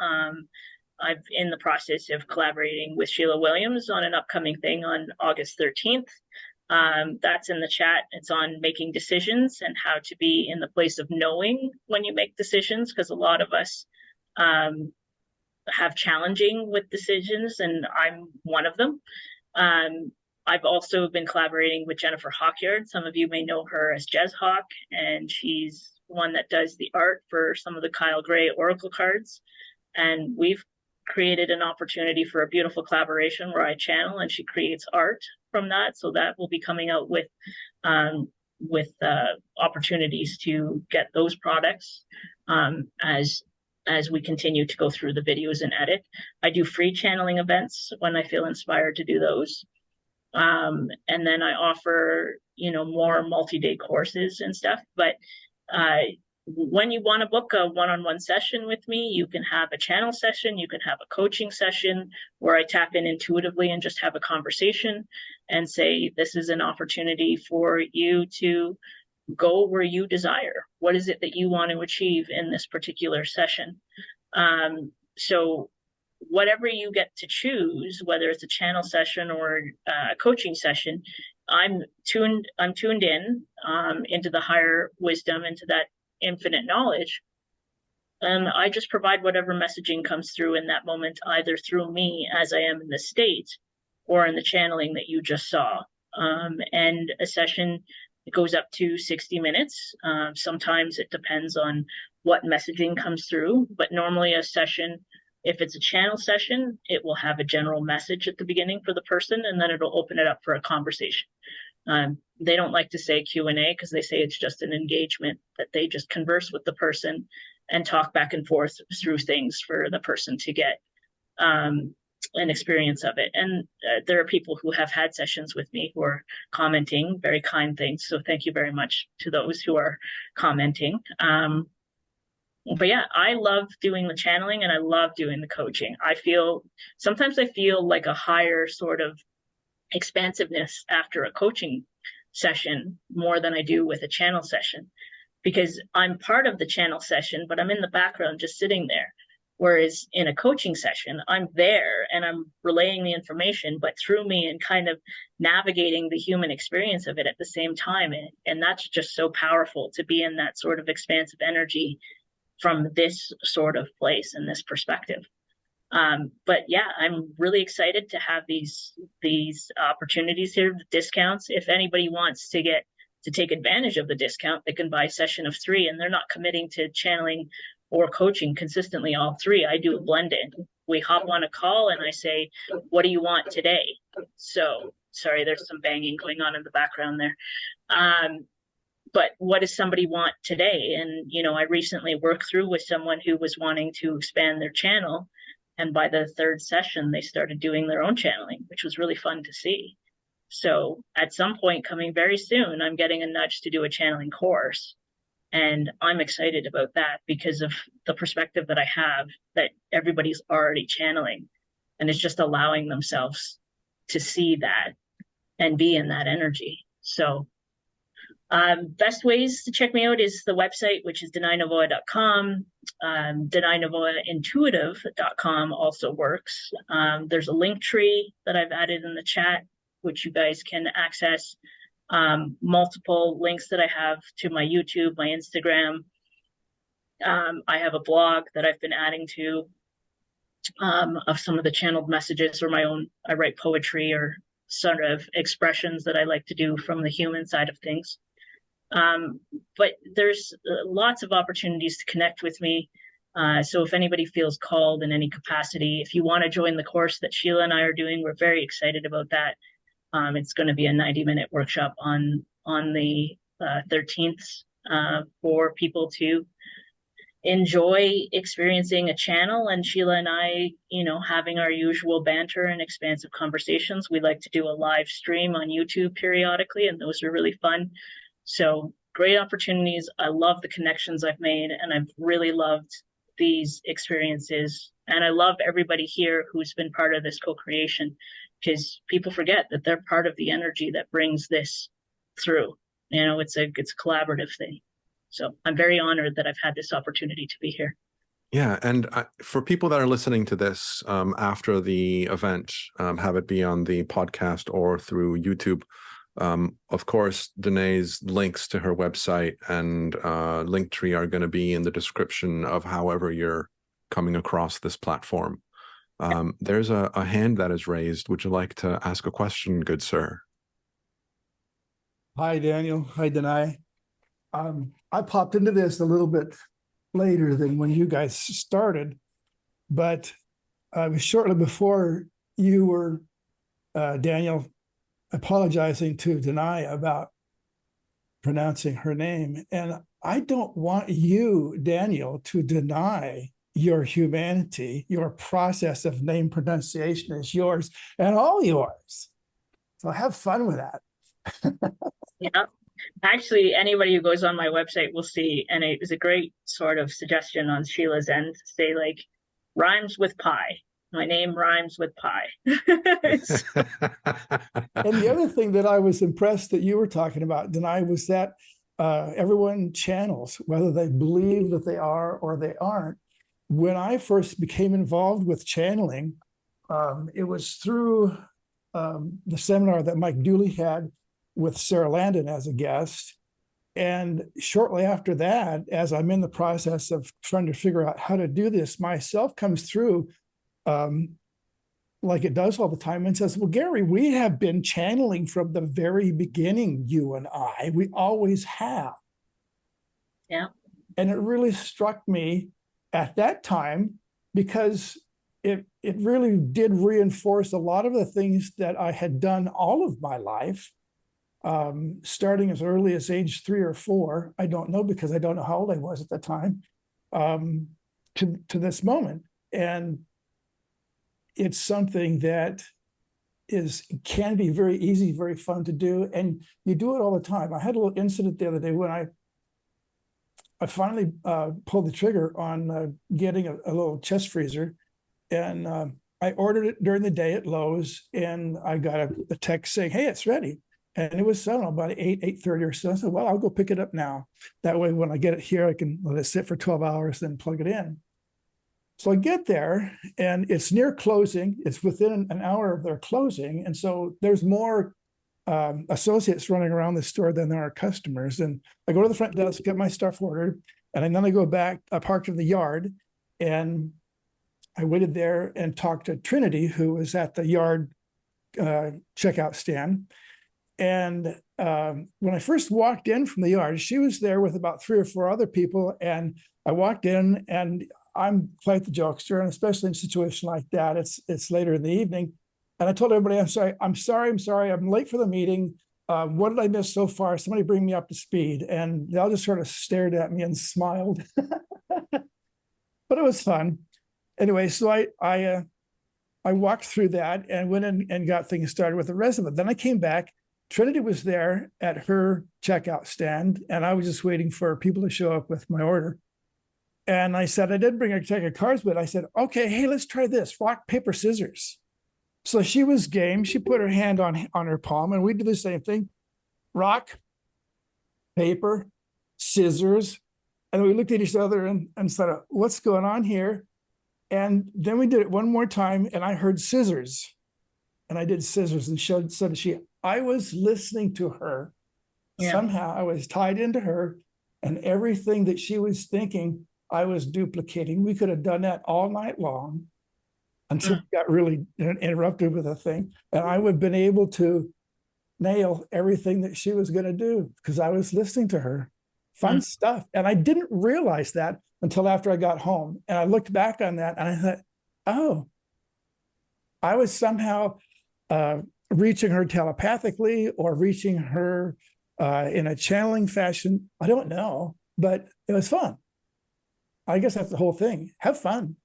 I'm in the process of collaborating with Sheila Williams on an upcoming thing on August 13th. That's in the chat. It's on making decisions and how to be in the place of knowing when you make decisions, because a lot of us have challenging with decisions, and I'm one of them. I've also been collaborating with Jennifer Hawkyard. Some of you may know her as Jez Hawk, and she's one that does the art for some of the Kyle Gray Oracle cards. And we've created an opportunity for a beautiful collaboration where I channel and she creates art from that. So that will be coming out with with opportunities to get those products as we continue to go through the videos and edit. I do free channeling events when I feel inspired to do those. And then I offer, more multi-day courses and stuff. But when you want to book a one-on-one session with me, you can have a channel session, you can have a coaching session where I tap in intuitively and just have a conversation and say, this is an opportunity for you to go where you desire. What is it that you want to achieve in this particular session? So whatever you get to choose, whether it's a channel session or a coaching session, I'm tuned in into the higher wisdom, into that infinite knowledge. And I just provide whatever messaging comes through in that moment, either through me as I am in the state or in the channeling that you just saw. And a session, it goes up to 60 minutes. Sometimes it depends on what messaging comes through, but normally a session, if it's a channel session, it will have a general message at the beginning for the person, and then it'll open it up for a conversation. They don't like to say Q&A because they say it's just an engagement, that they just converse with the person and talk back and forth through things for the person to get an experience of it. And there are people who have had sessions with me who are commenting very kind things. So thank you very much to those who are commenting. But yeah, I love doing the channeling and I love doing the coaching. Sometimes I feel like a higher sort of expansiveness after a coaching session more than I do with a channel session, because I'm part of the channel session, but I'm in the background just sitting there. Whereas in a coaching session, I'm there and I'm relaying the information, but through me, and kind of navigating the human experience of it at the same time. And that's just so powerful to be in that sort of expansive energy from this sort of place and this perspective. But yeah, I'm really excited to have these opportunities here, the discounts. If anybody wants to take advantage of the discount, they can buy a session of 3, and they're not committing to channeling or coaching consistently all 3. I do a blended. We hop on a call and I say, what do you want today? So sorry, there's some banging going on in the background there. But what does somebody want today? And, I recently worked through with someone who was wanting to expand their channel. And by the 3rd session, they started doing their own channeling, which was really fun to see. So at some point coming very soon, I'm getting a nudge to do a channeling course. And I'm excited about that because of the perspective that I have, that everybody's already channeling and is just allowing themselves to see that and be in that energy. So best ways to check me out is the website, which is danaynovoa.com. danaynovoaintuitive.com also works. There's a link tree that I've added in the chat, which you guys can access. Multiple links that I have to my YouTube, my Instagram. I have a blog that I've been adding to of some of the channeled messages, or my own. I write poetry or sort of expressions that I like to do from the human side of things. But there's lots of opportunities to connect with me. So if anybody feels called in any capacity, if you want to join the course that Sheila and I are doing, we're very excited about that. It's going to be a 90-minute workshop on the 13th for people to enjoy experiencing a channel, and Sheila and I, having our usual banter and expansive conversations. We like to do a live stream on YouTube periodically, and those are really fun. So great opportunities. I love the connections I've made, and I've really loved these experiences. And I love everybody here who's been part of this co-creation, because people forget that they're part of the energy that brings this through. It's a collaborative thing. So I'm very honored that I've had this opportunity to be here. Yeah, and for people that are listening to this after the event, have it be on the podcast or through YouTube, of course, Danay's links to her website and Linktree are going to be in the description of however you're coming across this platform. There's a hand that is raised. Would you like to ask a question, good sir? Hi, Daniel. Hi, Danay. I popped into this a little bit later than when you guys started, but I was shortly before you were, Daniel, apologizing to Danay about pronouncing her name. And I don't want you, Daniel, to deny your humanity. Your process of name pronunciation is yours and all yours. So have fun with that. Yeah. Actually, anybody who goes on my website will see, and it was a great sort of suggestion on Sheila's end to say, like, rhymes with pie. My name rhymes with pie. And the other thing that I was impressed that you were talking about, Danay, was that everyone channels, whether they believe that they are or they aren't. When I first became involved with channeling, it was through the seminar that Mike Dooley had with Sarah Landon as a guest. And shortly after that, as I'm in the process of trying to figure out how to do this, myself comes through like it does all the time and says, well, Gary, we have been channeling from the very beginning, you and I. We always have. Yeah. And it really struck me at that time because it really did reinforce a lot of the things that I had done all of my life, starting as early as age 3 or 4. I don't know because I don't know how old I was at the time, to this moment. And it's something that can be very easy, very fun to do. And you do it all the time. I had a little incident the other day when I finally pulled the trigger on getting a little chest freezer. And I ordered it during the day at Lowe's, and I got a text saying, hey, it's ready. And it was, I don't know, about 8:30 or so. I said, well, I'll go pick it up now. That way, when I get it here, I can let it sit for 12 hours, then plug it in. So I get there, and it's near closing. It's within an hour of their closing. And so there's more associates running around the store than there are customers. And I go to the front desk, get my stuff ordered, and then I go back, I parked in the yard, and I waited there and talked to Trinity, who was at the yard checkout stand. And when I first walked in from the yard, she was there with about 3 or 4 other people. And I walked in, and I'm quite the jokester, and especially in a situation like that, it's later in the evening. And I told everybody, I'm sorry, I'm late for the meeting. What did I miss so far? Somebody bring me up to speed. And they all just sort of stared at me and smiled. But it was fun. Anyway, so I walked through that and went in and got things started with the rest of it. Then I came back. Trinity was there at her checkout stand, and I was just waiting for people to show up with my order. And I said, I did bring a deck of cards, but I said, okay, hey, let's try this, rock, paper, scissors. So she was game. She put her hand on her palm, and we did the same thing. Rock, paper, scissors. And we looked at each other and said, what's going on here? And then we did it one more time, and I heard scissors. And I did scissors, and so did she. I was listening to her. Yeah. Somehow I was tied into her, and everything that she was thinking, I was duplicating. We could have done that all night long until we got really interrupted with a thing. And I would have been able to nail everything that she was going to do because I was listening to her. Fun stuff. And I didn't realize that until after I got home. And I looked back on that and I thought, oh, I was somehow reaching her telepathically or reaching her in a channeling fashion. I don't know, but it was fun. I guess that's the whole thing. Have fun.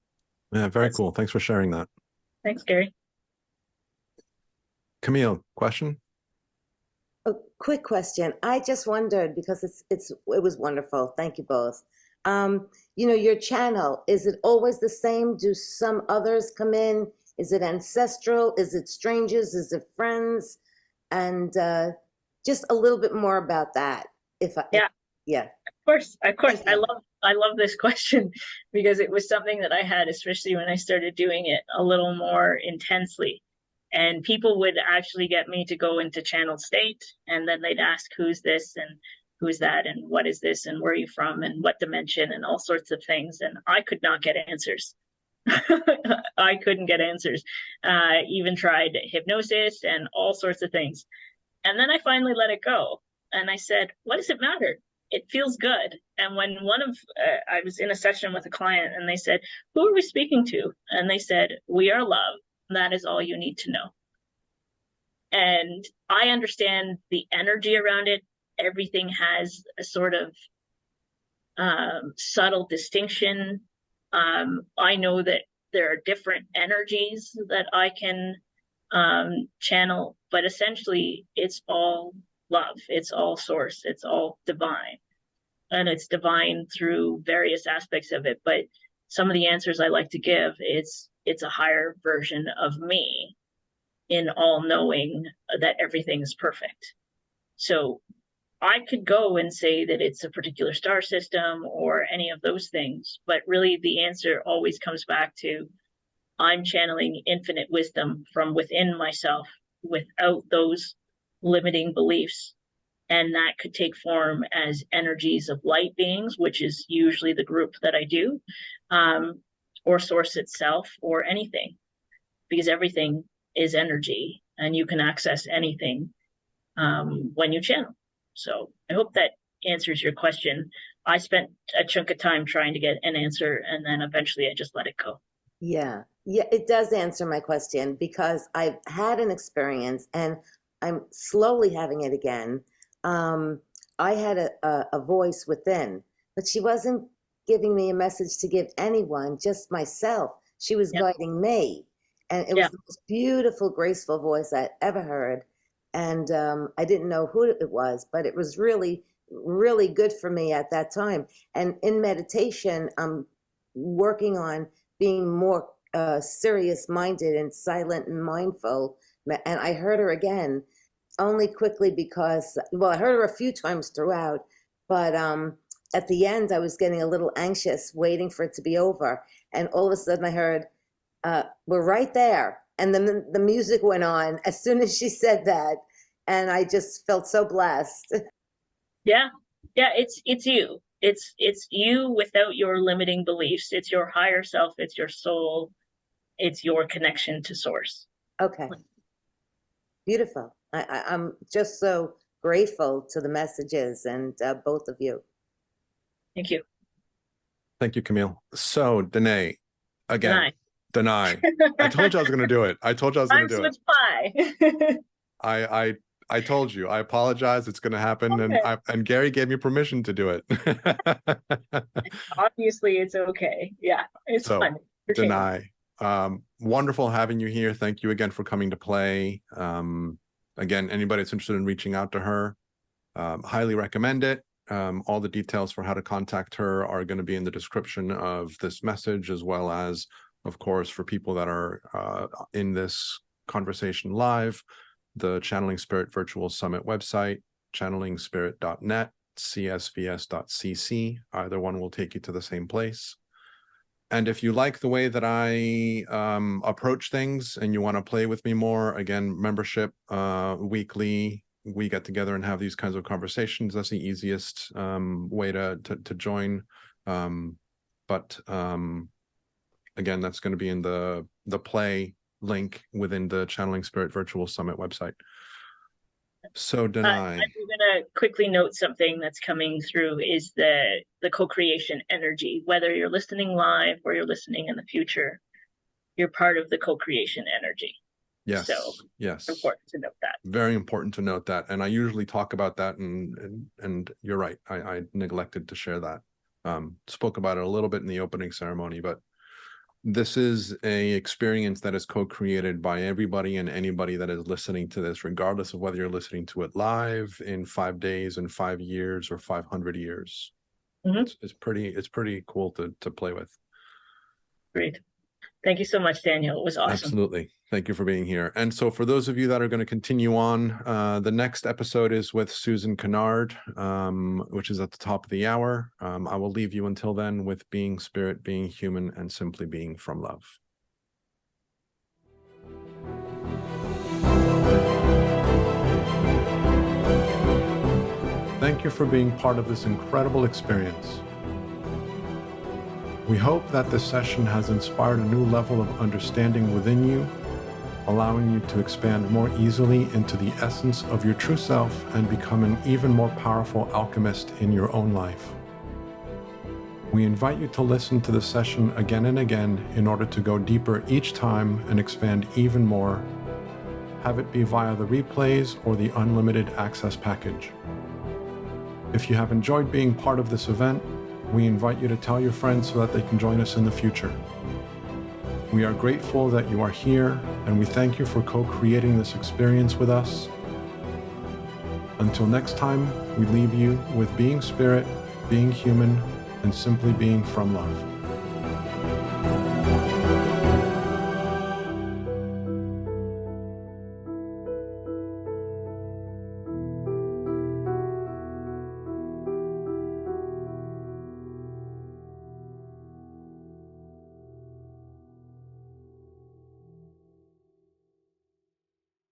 Yeah, very cool. Thanks for sharing that. Thanks, Gary. Camille, question? A quick question. I just wondered because it was wonderful. Thank you both. Your channel, is it always the same? Do some others come in? Is it ancestral? Is it strangers? Is it friends? And just a little bit more about that. Yeah. Of course. I love this question because it was something that I had, especially when I started doing it a little more intensely. And people would actually get me to go into channel state, and then they'd ask, who's this and who's that and what is this and where are you from and what dimension and all sorts of things. And I could not get answers. I couldn't get answers. Even tried hypnosis and all sorts of things. And then I finally let it go. And I said, what does it matter? It feels good. And when I was in a session with a client and they said, who are we speaking to? And they said, we are love. That is all you need to know. And I understand the energy around it. everything has a sort of subtle distinction. I know that there are different energies that I can channel, but essentially it's all love, it's all source, it's all divine, and it's divine through various aspects of it. But some of the answers I like to give, it's a higher version of me in all knowing that everything is perfect. So I could go and say that it's a particular star system or any of those things, but really the answer always comes back to I'm channeling infinite wisdom from within myself without those limiting beliefs. And that could take form as energies of light beings, which is usually the group that I do, or source itself, or anything, because everything is energy and you can access anything when you channel. So I hope that answers your question. I spent a chunk of time trying to get an answer, and then eventually I just let it go. Yeah, it does answer my question, because I've had an experience and I'm slowly having it again. I had a voice within, but she wasn't giving me a message to give anyone, just myself. She was guiding me. And it was the most beautiful, graceful voice I'd ever heard. And I didn't know who it was, but it was really, really good for me at that time. And in meditation, I'm working on being more serious-minded and silent and mindful. And I heard her again, only quickly because, well, I heard her a few times throughout, but at the end, I was getting a little anxious, waiting for it to be over. And all of a sudden I heard, we're right there. And then the music went on as soon as she said that. And I just felt so blessed. Yeah. It's you. It's you without your limiting beliefs. It's your higher self. It's your soul. It's your connection to source. Okay. Beautiful. I'm just so grateful to the messages and both of you. Thank you. Thank you, Camille. So, Danay, again, Danay. I told you I was going to do it. I told you I was going to do it. Pie. I told you. I apologize. It's going to happen, okay. And Gary gave me permission to do it. Obviously, it's okay. Yeah, it's fun. Danay, wonderful having you here. Thank you again for coming to play. Again, anybody that's interested in reaching out to her, highly recommend it. All the details for how to contact her are going to be in the description of this message, as well as, of course, for people that are in this conversation live, the Channeling Spirit Virtual Summit website, channelingspirit.net, csvs.cc. Either one will take you to the same place. And if you like the way that I approach things and you want to play with me more, again, membership weekly, we get together and have these kinds of conversations. That's the easiest way to join. But again, that's going to be in the play link within the Channeling Spirit Virtual Summit website. So, Danay, I'm going to quickly note something that's coming through is the co-creation energy. Whether you're listening live or you're listening in the future, you're part of the co-creation energy. Yes. So yes. Important to note that. Very important to note that. And I usually talk about that, and you're right. I neglected to share that. Spoke about it a little bit in the opening ceremony, but this is a experience that is co-created by everybody and anybody that is listening to this, regardless of whether you're listening to it live in 5 days, in 5 years, or 500 years. Mm-hmm. It's pretty cool to play with. Great. Thank you so much, Daniel. It was awesome. Absolutely. Thank you for being here. And so for those of you that are going to continue on, the next episode is with Susan Kennard, which is at the top of the hour. I will leave you until then with being spirit, being human, and simply being from love. Thank you for being part of this incredible experience. We hope that this session has inspired a new level of understanding within you, allowing you to expand more easily into the essence of your true self and become an even more powerful alchemist in your own life. We invite you to listen to the session again and again in order to go deeper each time and expand even more. Have it be via the replays or the unlimited access package. If you have enjoyed being part of this event, we invite you to tell your friends so that they can join us in the future. We are grateful that you are here, and we thank you for co-creating this experience with us. Until next time, we leave you with being spirit, being human, and simply being from love.